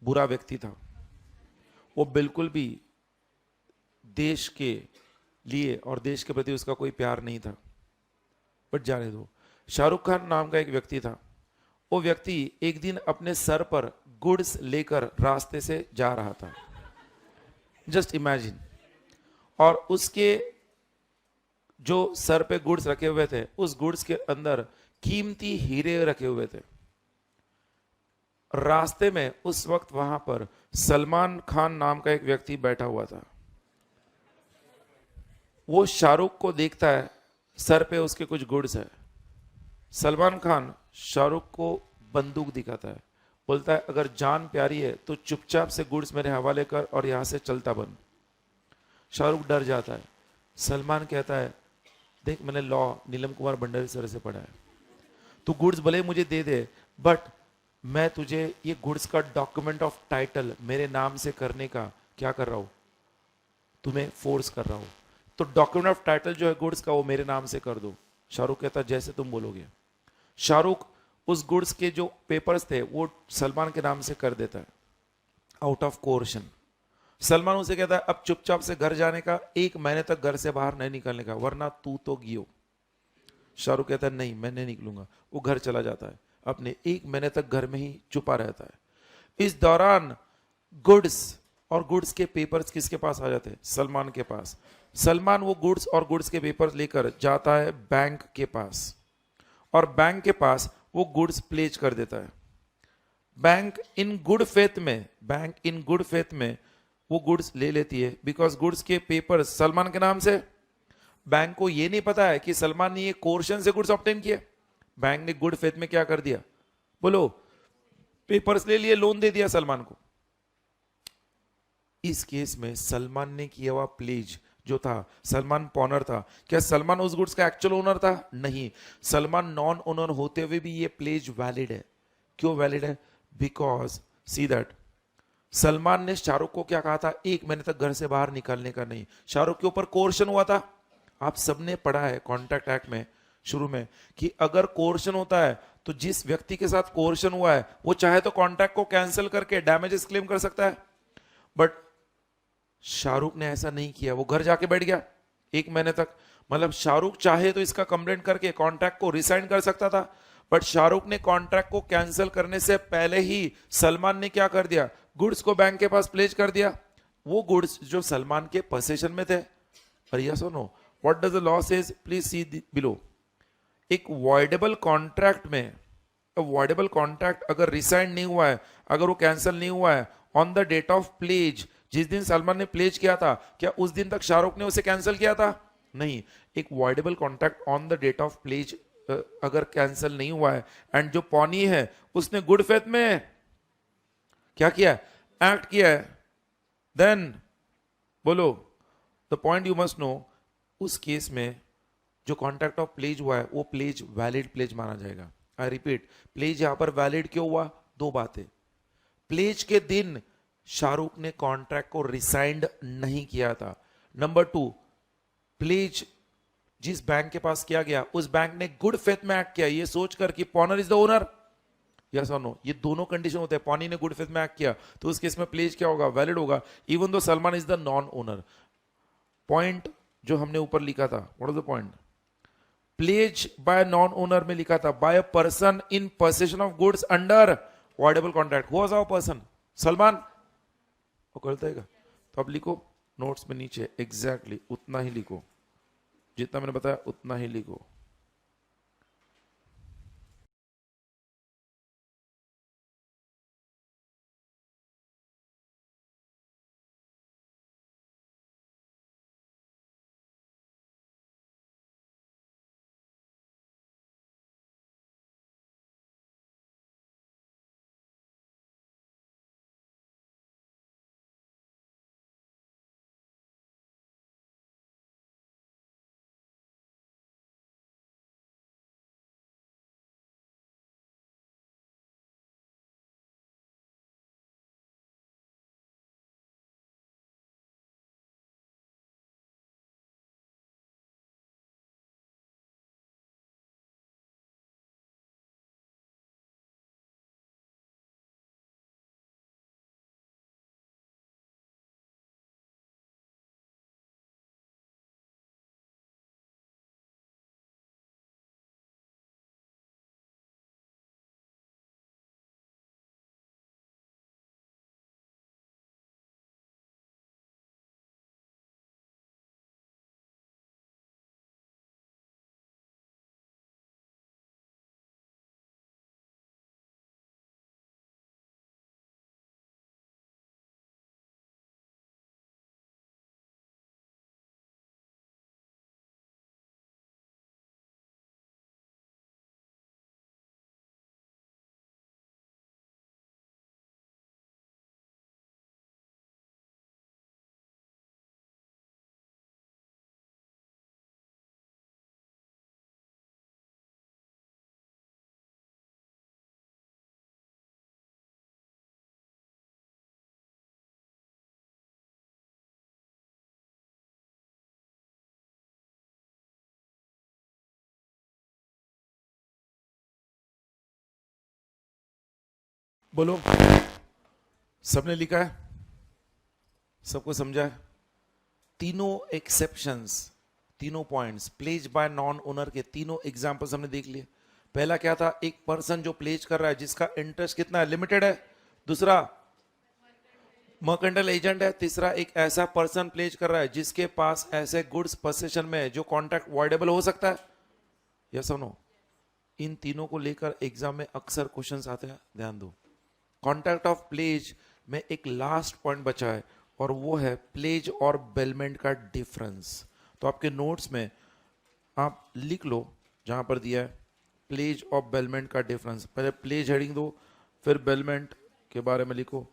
बुरा व्यक्ति था। वो बिल्कुल भी देश के लिए और देश के प्रति उसका कोई प्यार नहीं था, बट जाने दो। शाहरुख खान नाम का एक व्यक्ति था, वो व्यक्ति एक दिन अपने सर पर गुड्स लेकर रास्ते से जा रहा था, जस्ट इमेजिन, और उसके जो सर पे गुड्स रखे हुए थे, उस गुड्स के अंदर कीमती हीरे रखे हुए थे। रास्ते में उस वक्त वहां पर सलमान खान नाम का एक व्यक्ति बैठा हुआ था। वो शाहरुख को देखता है, सर पे उसके कुछ गुड्स है। सलमान खान शाहरुख को बंदूक दिखाता है, बोलता है अगर जान प्यारी है तो चुपचाप से गुड्स मेरे हवाले कर और यहां से चलता बन। शाहरुख डर जाता है। सलमान कहता है देख, मैंने लॉ नीलम कुमार भंडारी सर से पढ़ा है, तू गुड्स भले मुझे दे दे, बट मैं तुझे ये गुड्स का डॉक्यूमेंट ऑफ टाइटल मेरे नाम से करने का क्या कर रहा हूं, तुम्हें फोर्स कर रहा हूं। तो डॉक्यूमेंट ऑफ टाइटल जो है गुड्स का, वो मेरे नाम से कर दो। शाहरुख कहता जैसे तुम बोलोगे। शाहरुख उस गुड्स के जो पेपर्स थे वो सलमान के नाम से कर देता है, आउट ऑफ कोर्शन। सलमान उसे कहता है अब चुपचाप से घर जाने का, 1 महीने तक घर से बाहर नहीं निकलने का, वरना तू तो गियो। शाहरुख कहता है नहीं, मैं नहीं निकलूंगा। वो घर चला जाता है, अपने 1 महीने तक घर में ही छुपा रहता है। इस दौरान गुड्स और गुड्स के पेपर्स किसके पास आ जाते हैं? सलमान के पास। सलमान वो गुड्स और गुड्स के पेपर्स लेकर जाता है बैंक के पास, और बैंक के पास वो गुड्स प्लेज कर देता है। बैंक इन गुड फेथ में वो गुड्स ले लेती है, बिकॉज गुड्स के पेपर्स सलमान के नाम से। बैंक को ये नहीं पता है कि सलमान ने ये कोर्शन से गुड्स ऑब्टेन किए। बैंक ने गुड फेथ में क्या कर दिया, बोलो, पेपर्स ले लिए, लोन दे दिया सलमान को। इस केस में सलमान ने किया हुआ प्लेज जो था, सलमान पॉनर था। क्या सलमान उस गुड्स का एक्चुअल ओनर था? नहीं। सलमान नॉन ओनर होते हुए भी ये प्लेज वैलिड है। क्यों वैलिड है? बिकॉज सी दैट सलमान ने शाहरुख को क्या कहा था, 1 महीने तक घर से बाहर निकलने का नहीं। शाहरुख के ऊपर कोर्शन हुआ था। आप सबने पढ़ा है कॉन्ट्रैक्ट एक्ट में शुरू में कि अगर कोर्शन होता है तो जिस व्यक्ति के साथ कोर्शन हुआ है वो चाहे तो कॉन्ट्रैक्ट को कैंसिल करके डैमेजेस क्लेम कर सकता है। बट शाहरुख ने ऐसा नहीं किया, वो घर जाके बैठ गया 1 महीने तक। मतलब शाहरुख चाहे तो इसका कंप्लेंट करके कॉन्ट्रैक्ट को रिसाइन कर सकता था, बट शाहरुख ने कॉन्ट्रैक्ट को कैंसिल करने से पहले ही सलमान ने क्या कर दिया, गुड्स को बैंक के पास प्लेज कर दिया। वो गुड्स जो सलमान के पोजीशन में थे। और यस और no, what does the law says, please see below. एक वॉइडेबल कॉन्ट्रैक्ट में, वॉइडेबल कॉन्ट्रैक्ट अगर रिसाइन नहीं हुआ है, अगर वो कैंसिल नहीं हुआ है on the date of pledge, जिस दिन सलमान ने प्लेज किया था, क्या उस दिन तक शाहरुख ने उसे कैंसिल किया था? नहीं। एक voidable contract on the date of pledge अगर कैंसिल नहीं हुआ है, एंड जो पॉनी है उसने गुड फेथ में क्या किया, एक्ट किया है, देन बोलो, the point you must know, उस केस में जो कॉन्ट्रैक्ट ऑफ प्लेज हुआ है वो प्लेज वैलिड प्लेज माना जाएगा। आई रिपीट, प्लेज यहां पर वैलिड क्यों हुआ? 2 बातें। प्लेज के दिन शाहरुख ने कॉन्ट्रैक्ट को रिसाइंड नहीं किया था। नंबर 2, प्लेज जिस बैंक के पास किया गया उस बैंक ने गुड फेथ में एक्ट किया, ये सोचकर कि पॉनर इज द ओनर। यस और नो, ये दोनों कंडीशन होते हैं। पॉनी ने गुड फेथ में एक्ट किया तो उस केस में प्लेज क्या होगा, वैलिड होगा, even though Salman is the non owner. Point जो हमने ऊपर लिखा था, what is the point? Pledge by non owner में लिखा था by a person in possession of goods under voidable contract. Who was our person? Salman. वो करता है तो अब लिखो नोट्स में नीचे, एग्जैक्टली उतना ही लिखो, जितना मैंने बताया उतना ही लिखो। बोलो, सबने लिखा है, सबको समझा है? तीनों एक्सेप्शंस, तीनों points pledge by non owner के तीनों एग्जांपल्स हमने देख लिए। पहला क्या था, एक पर्सन जो प्लेज कर रहा है जिसका इंटरेस्ट कितना है, लिमिटेड है। दूसरा मर्केंटाइल एजेंट है। तीसरा एक ऐसा पर्सन प्लेज कर रहा है जिसके पास ऐसे गुड्स पोजीशन में है जो कॉन्ट्रैक्ट वॉइडेबल हो सकता है, यस और नो। इन तीनों को लेकर एग्जाम में अक्सर क्वेश्चंस आते हैं, ध्यान दो। कॉन्ट्रैक्ट ऑफ प्लेज में एक लास्ट पॉइंट बचा है और वो है प्लेज और बेलमेंट का डिफरेंस। तो आपके नोट्स में आप लिख लो जहां पर दिया है प्लेज और बेलमेंट का डिफरेंस। पहले प्लेज हेडिंग दो, फिर बेलमेंट के बारे में लिखो।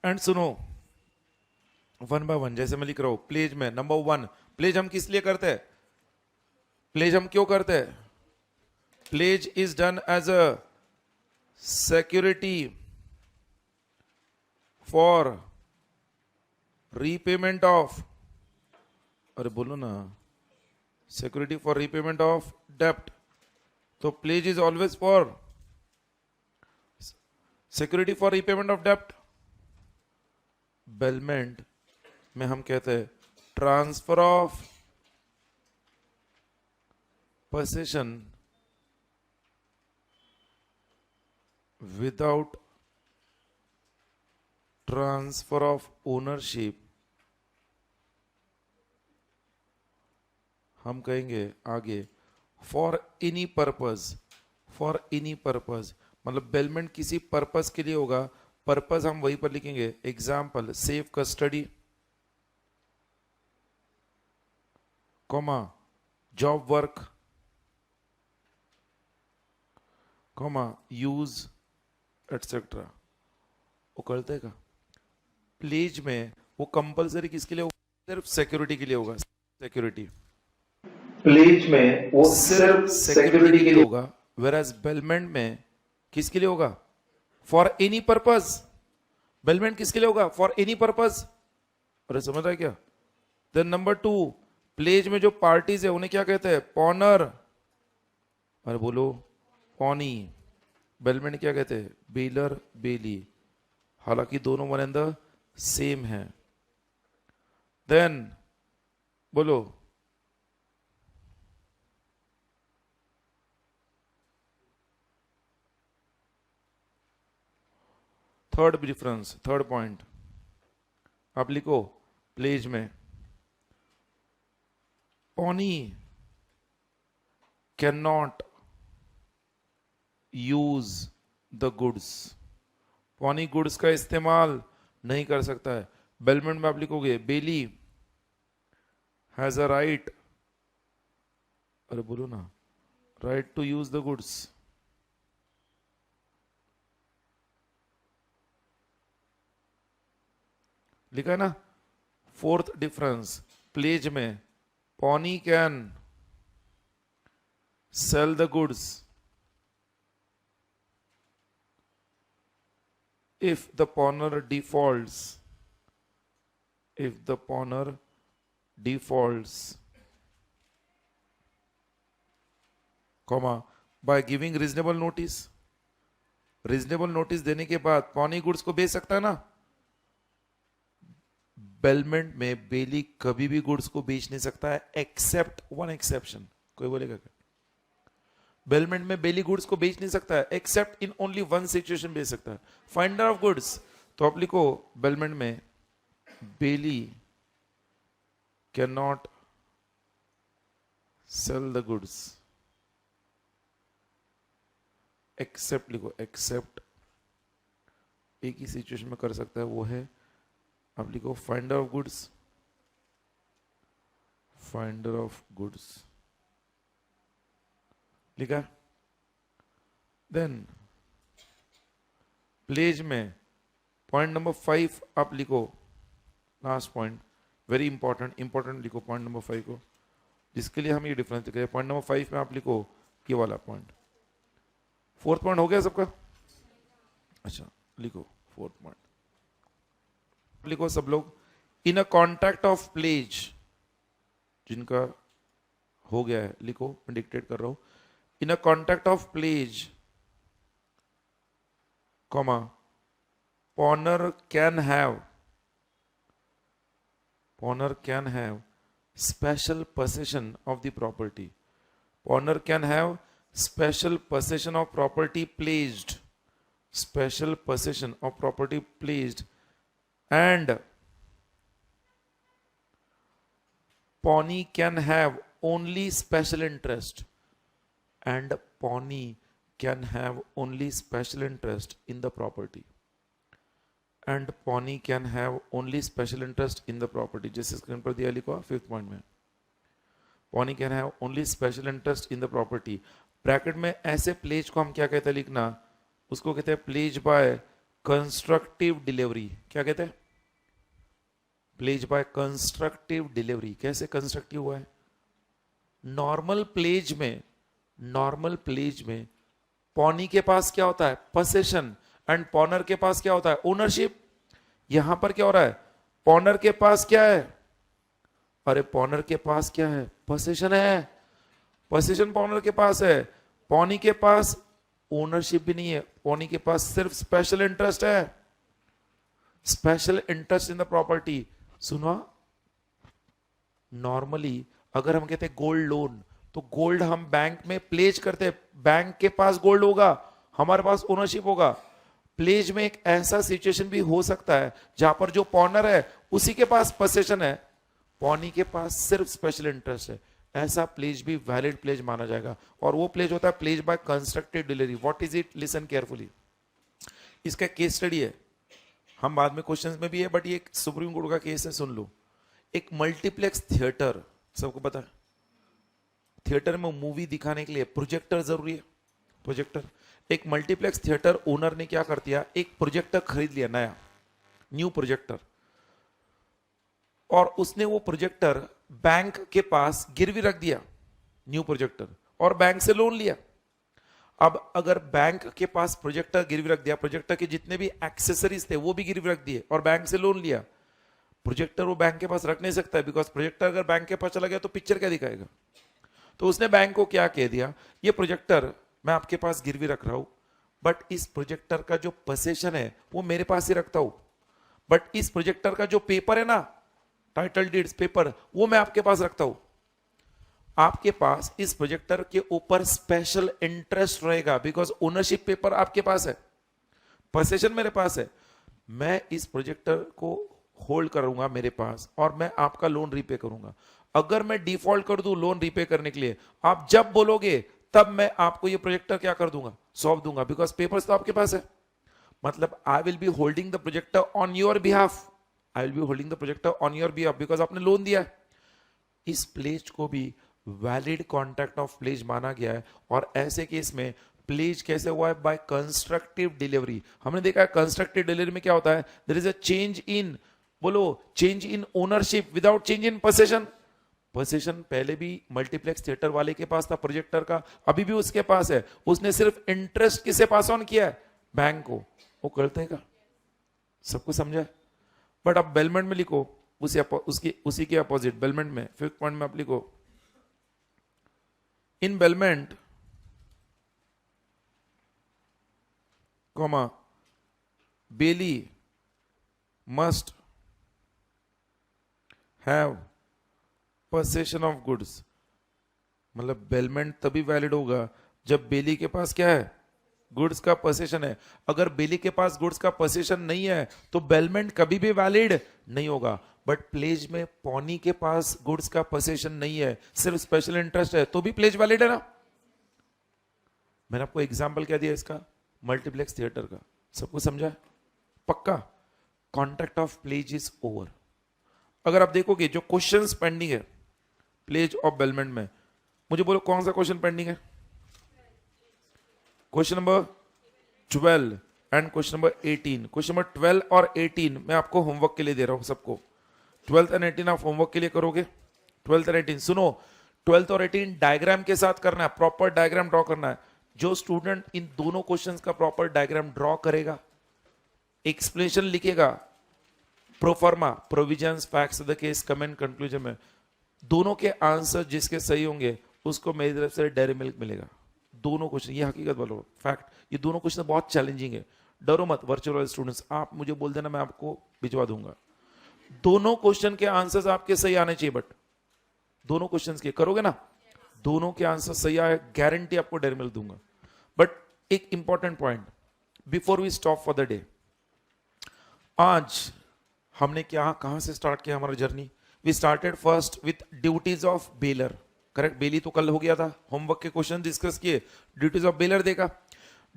एंड सुनो वन बाय वन, जैसे मैं लिख रहा हूं प्लेज में। नंबर 1, प्लेज हम किस लिए करते हैं? प्लेज हम क्यों करते हैं? Pledge is done as a security for repayment of, अरे बोलो ना, सिक्योरिटी फॉर रीपेमेंट ऑफ डेप्ट। तो pledge is always for security for repayment of डेप्ट। बेलमेंट में हम कहते हैं transfer of position without transfer of ownership. हम कहेंगे आगे for any purpose, for any purpose, मतलब बेलमेंट किसी पर्पज के लिए होगा। पर्पज हम वहीं पर लिखेंगे, example safe custody, comma job work, comma use etcetera. वो करते का प्लेज में वो कंपलसरी किसके लिए होगा? सिर्फ सिक्योरिटी के लिए होगा। सिक्योरिटी प्लेज में वो सिर्फ सिक्योरिटी के लिए होगा, वेराज बेलमेंट में किसके लिए होगा? For any purpose. बेलमेंट किसके लिए होगा? For any purpose. अरे समझ रहा है क्या? देन नंबर 2, प्लेज में जो पार्टीज है उन्हें क्या कहते हैं? पॉनर। अरे बोलो, पॉनी। बेलमेंट क्या कहते हैं? बेलर, बेली। हालांकि दोनों वन एंड द सेम है। देन बोलो, थर्ड डिफरेंस, थर्ड पॉइंट आप लिखो प्लेज में pawnee can not use the goods. Pony goods का इस्तेमाल नहीं कर सकता है। बेलमेंट में आप लिखोगे बेली हैज अ राइट, अरे बोलो ना, right to use the goods. लिखा है ना। फोर्थ डिफरेंस, प्लेज में pawnee can sell the goods if the pawner defaults, if the pawner defaults, comma by giving reasonable notice। reasonable notice देने के बाद पॉनी गुड्स को बेच सकता है ना। बेलमेंट में बेली कभी भी गुड्स को बेच नहीं सकता है, एक्सेप्ट वन एक्सेप्शन। कोई बोलेगा क्या? बेलमेंट में बेली गुड्स को बेच नहीं सकता है, accept in only one situation बेच सकता है, फाइंडर ऑफ गुड्स। तो आप लिखो बेलमेंट में bailee can not sell the goods except, लिखो एक्सेप्ट एक ही सिचुएशन में कर सकता है, वो है आप लिखो finder of goods, finder of goods लिखा। देन प्लेज में पॉइंट नंबर 5 आप लिखो, last point very important, important लिखो पॉइंट नंबर 5 को, जिसके लिए हम ये डिफरेंस दिख रहे हैं। पॉइंट नंबर 5 में आप लिखो ये वाला पॉइंट। फोर्थ पॉइंट हो गया सबका? अच्छा लिखो फोर्थ पॉइंट लिखो सब लोग। इन अ कॉन्ट्रैक्ट ऑफ प्लेज, जिनका हो गया है लिखो, मैं डिक्टेट कर रहा हूं। In a contract of pledge comma, pawners can have special possession of the property. Owner can have special possession of property placed. Special possession of property placed. And pawnee can have only special interest. And pawnee can have only special interest in the property. And pawnee can have only special interest in the property. जैसे screen पर दिया लिखा 5th point में. pawnee can have only special interest in the property. Bracket में ऐसे pledge को हम क्या कहते हैं लिखना, उसको कहते हैं प्लेज बाय कंस्ट्रक्टिव डिलीवरी. क्या कहते हैं? Pledge by constructive delivery. कैसे कंस्ट्रक्टिव हुआ है? नॉर्मल प्लेज में पॉनी के पास क्या होता है? पोसेशन. एंड पॉनर के पास क्या होता है? ओनरशिप. यहां पर क्या हो रहा है? पॉनर के पास क्या है? अरे पॉनर के पास क्या है? पोसेशन है. पोसेशन पॉनर के पास है. पॉनी के पास ओनरशिप भी नहीं है. पॉनी के पास सिर्फ स्पेशल इंटरेस्ट है. Special interest in the property. सुनो, नॉर्मली अगर हम कहते हैं गोल्ड लोन, तो गोल्ड हम बैंक में प्लेज करते हैं. बैंक के पास गोल्ड होगा, हमारे पास ओनरशिप होगा. प्लेज में एक ऐसा सिचुएशन भी हो सकता है जहां पर जो पॉनर है उसी के पास पोसेशन है, पॉनी के पास सिर्फ स्पेशल इंटरेस्ट है. ऐसा प्लेज भी वैलिड प्लेज माना जाएगा. और वो प्लेज होता है pledge by constructed delivery. What is it? Listen carefully. इसका केस स्टडी है, हम बाद में क्वेश्चंस में भी है, बट ये सुप्रीम कोर्ट का केस है. सुन लो. एक मल्टीप्लेक्स थिएटर, सबको पता है, थिएटर में मूवी दिखाने के लिए प्रोजेक्टर जरूरी है. प्रोजेक्टर. एक मल्टीप्लेक्स थिएटर ओनर ने क्या कर दिया, एक प्रोजेक्टर खरीद लिया, नया न्यू प्रोजेक्टर, और उसने वो प्रोजेक्टर बैंक के पास गिरवी रख दिया, न्यू प्रोजेक्टर, और बैंक से लोन लिया. अब अगर बैंक के पास प्रोजेक्टर गिरवी रख दिया, प्रोजेक्टर के जितने भी एक्सेसरीज थे वो भी गिरवी रख दिए, और बैंक से लोन लिया, प्रोजेक्टर वो बैंक के पास रख नहीं सकता है, बिकॉज प्रोजेक्टर अगर बैंक के पास चला गया तो पिक्चर क्या दिखाएगा. तो उसने बैंक को क्या कह दिया, ये प्रोजेक्टर मैं आपके पास गिरवी रख रहा हूं, बट इस प्रोजेक्टर का जो पोसेशन है वो मेरे पास ही रखता हूं, बट इस प्रोजेक्टर का जो पेपर है ना, टाइटल डीड्स पेपर, वो मैं आपके पास रखता हूं. आपके पास इस प्रोजेक्टर के ऊपर स्पेशल इंटरेस्ट रहेगा, बिकॉज ओनरशिप पेपर आपके पास है, पोसेशन मेरे पास है. मैं इस प्रोजेक्टर को होल्ड करूंगा मेरे पास, और मैं आपका लोन रीपे करूंगा. अगर मैं डिफॉल्ट कर दूं लोन रीपे करने के लिए, आप जब बोलोगे तब मैं आपको ये प्रोजेक्टर क्या कर दूंगा, सौंप दूंगा, बिकॉज पेपर्स तो आपके पास है. मतलब I will be holding the projector on your behalf. I will be holding the projector on your behalf, because आपने लोन दिया. इस प्लेज को भी वैलिड कॉन्ट्रैक्ट ऑफ प्लेज माना गया है. और ऐसे केस में प्लेज कैसे हुआ है? By constructive delivery. हमने देखा है कंस्ट्रक्टिव डिलीवरी में क्या होता है, there is a change in, बोलो, change in ownership without change in possession. Possession पहले भी मल्टीप्लेक्स थिएटर वाले के पास था प्रोजेक्टर का, अभी भी उसके पास है. उसने सिर्फ इंटरेस्ट किसे पास ऑन किया है? बैंक को. वो करते का सबको समझा. बट अब बेलमेंट में लिखो उसी के अपोजिट. बेलमेंट में 5th पॉइंट में आप लिखो, in bailment comma bailee must have possession of goods. मतलब बेलमेंट तभी वैलिड होगा जब बेली के पास क्या है? गुड्स का पोसेशन है. अगर बेली के पास गुड्स का पोसेशन नहीं है तो बेलमेंट कभी भी वैलिड नहीं होगा. बट प्लेज में पॉनी के पास गुड्स का पोसेशन नहीं है, सिर्फ स्पेशल इंटरेस्ट है, तो भी प्लेज वैलिड है ना. मैंने आपको एग्जांपल क्या दिया इसका, मल्टीप्लेक्स थिएटर का. सबको समझा? पक्का. Contract of pledge is over. अगर आप देखोगे जो क्वेश्चंस पेंडिंग है प्लेज ऑफ बेलमेंट में, मुझे बोलो कौन सा क्वेश्चन पेंडिंग है? Question number 12 and question number 18. Question number 12 और 18 मैं आपको होमवर्क के लिए दे रहा हूं सबको. 12th एंड 18 आप होमवर्क के लिए करोगे. 12th और 18 सुनो, 12th और 18 डायग्राम के साथ करना है, प्रॉपर डायग्राम ड्रॉ करना है. जो स्टूडेंट इन दोनों क्वेश्चंस का प्रॉपर डायग्राम ड्रॉ करेगा, एक्सप्लेनेशन लिखेगा, proforma, provisions, facts of the case, comment, conclusion में दोनों के आंसर जिसके सही होंगे उसको मेरी तरफ से डेयरी मिल्क मिलेगा. दोनों क्वेश्चन, ये हकीकत बोलो, फैक्ट, ये दोनों क्वेश्चन बहुत चैलेंजिंग है. डरो मत वर्चुअल स्टूडेंट्स, आप मुझे बोल देना, मैं आपको भिजवा दूंगा। दोनों क्वेश्चन के आंसर्स आपके सही आने चाहिए, बट दोनों क्वेश्चंस के करोगे ना, दोनों के आंसर सही आए, गारंटी आपको डेयर मिल्क दूंगा। बट एक important point before we stop for the day, आज हमने क्या कहां से स्टार्ट किया हमारा जर्नी? We started first with duties of bailer, correct? Bailee तो कल हो गया था, होमवर्क के क्वेश्चन डिस्कस किए, ड्यूटीज ऑफ बेलर देखा।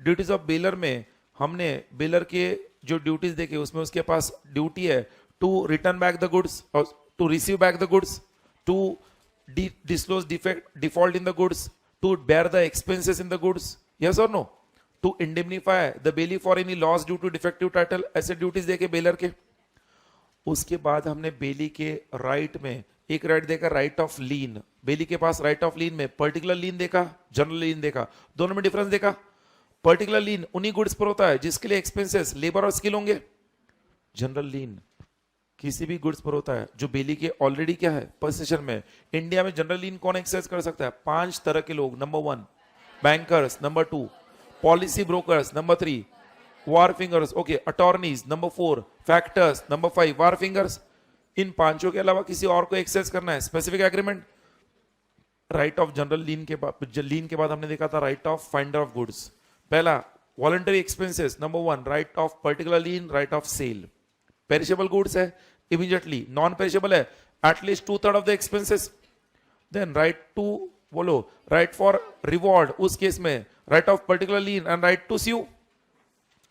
ड्यूटीज ऑफ बेलर में हमने बेलर के जो ड्यूटीज देखे, उसमें उसके पास ड्यूटी है to return back the goods, to receive back the goods, to disclose default in the goods, to bear the expenses in the goods, yes or no, to indemnify the bailey for any loss due to defective title, ऐसे duties देखे baler के। उसके बाद हमने बेली के right में एक right देखा, राइट ऑफ लीन। बेली के पास राइट ऑफ लीन में पर्टिकुलर लीन देखा, जनरल लीन देखा, दोनों में डिफरेंस देखा। पर्टिकुलर लीन उन्हीं गुड्स पर होता है जिसके लिए एक्सपेंसेस, लेबर और स्किल होंगे। जनरल लीन किसी भी गुड्स पर होता है जो बेली के ऑलरेडी क्या है, पोजीशन में। इंडिया में जनरल लीन कौन एक्सरसाइज कर सकता है? 5 तरह के लोग, number 1 bankers, number 2 policy brokers, number 3 wharfingers, okay, attorneys, number 4 factors, number 5 wharfingers. इन पांचों के अलावा किसी और को एक्सरसाइज करना है, specific agreement. Right of general lien के बाद हमने देखा था right of finder of goods. पहला voluntary expenses, number 1 right of particular lien, right of sale. Perishable goods है इमीडिएटली, नॉन पेरिशेबल है at least 2/3 of the expenses. Then right to बोलो, right for reward उस केस में, right of particular lien and right to sue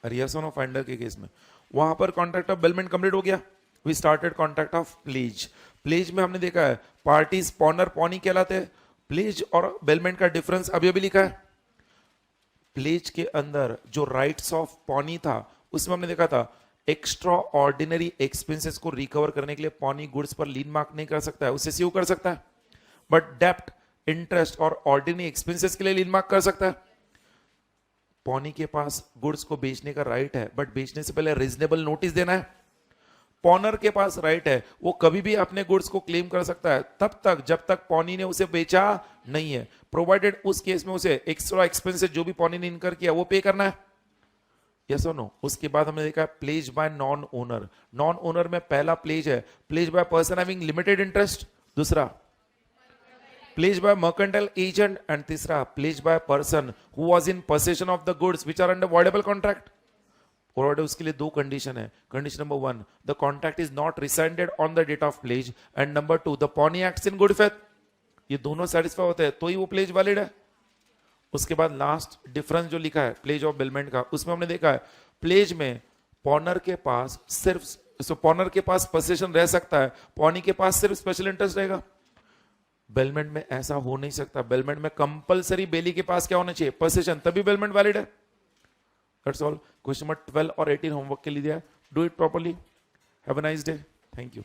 reason of finder के case में। वहां पर contract of bailment complete हो गया। We started contract of pledge. Pledge में हमने देखा है पार्टीज पॉनर पॉनी कहलाते हैं। प्लेज और बेलमेंट का डिफरेंस अभी अभी लिखा है। प्लेज के अंदर जो राइट्स ऑफ पॉनी था उसमें हमने देखा था एक्स्ट्रा ऑर्डिनरी एक्सपेंसेस को रिकवर करने के लिए पॉनी गुड्स पर लीन मार्क नहीं कर सकता है, उसे सीव कर सकता है। बट डेप्ट, इंटरेस्ट और ऑर्डिनरी एक्सपेंसेस के लिए लीन मार्क कर सकता है। पॉनी के पास गुड्स को बेचने का राइट है, बट बेचने से पहले रीजनेबल नोटिस देना है। पॉनर के पास राइट है, वो कभी भी अपने गुड्स को क्लेम कर सकता है तब तक जब तक पॉनी ने उसे बेचा नहीं है, प्रोवाइडेड उस केस में उसे एक्स्ट्रा एक्सपेंसेस जो भी पॉनी ने इनकर किया वो पे करना है। यस और नो? उसके बाद हमने देखा pledge by non owner. Non owner में पहला प्लेज है pledge by person having limited interest, दूसरा pledge by mercantile agent and तीसरा pledge by person who was in position of the goods which are under voidable contract. और उसके लिए 2 condition है। Condition number 1, the contract is not rescinded on the date of pledge, and number 2, the pawnee acts in good faith. ये दोनों satisfy होते हैं तो ही वो प्लेज वैलिड है। उसके बाद लास्ट डिफरेंस जो लिखा है प्लेज ऑफ बेलमेंट का, उसमें हमने देखा है प्लेज में पॉनर के पास सिर्फ पॉनर के पास पोजीशन रह सकता है, पॉनी के पास सिर्फ स्पेशल इंटरेस्ट रहेगा। बेलमेंट में ऐसा हो नहीं सकता। बेलमेंट में कंपलसरी बेली के पास क्या होना चाहिए? पोजीशन, तभी बेलमेंट वैलिड है। That's all. क्वेश्चन नंबर 12 और 18 होमवर्क के लिए दिया है। Do it properly. Have a nice day. Thank you.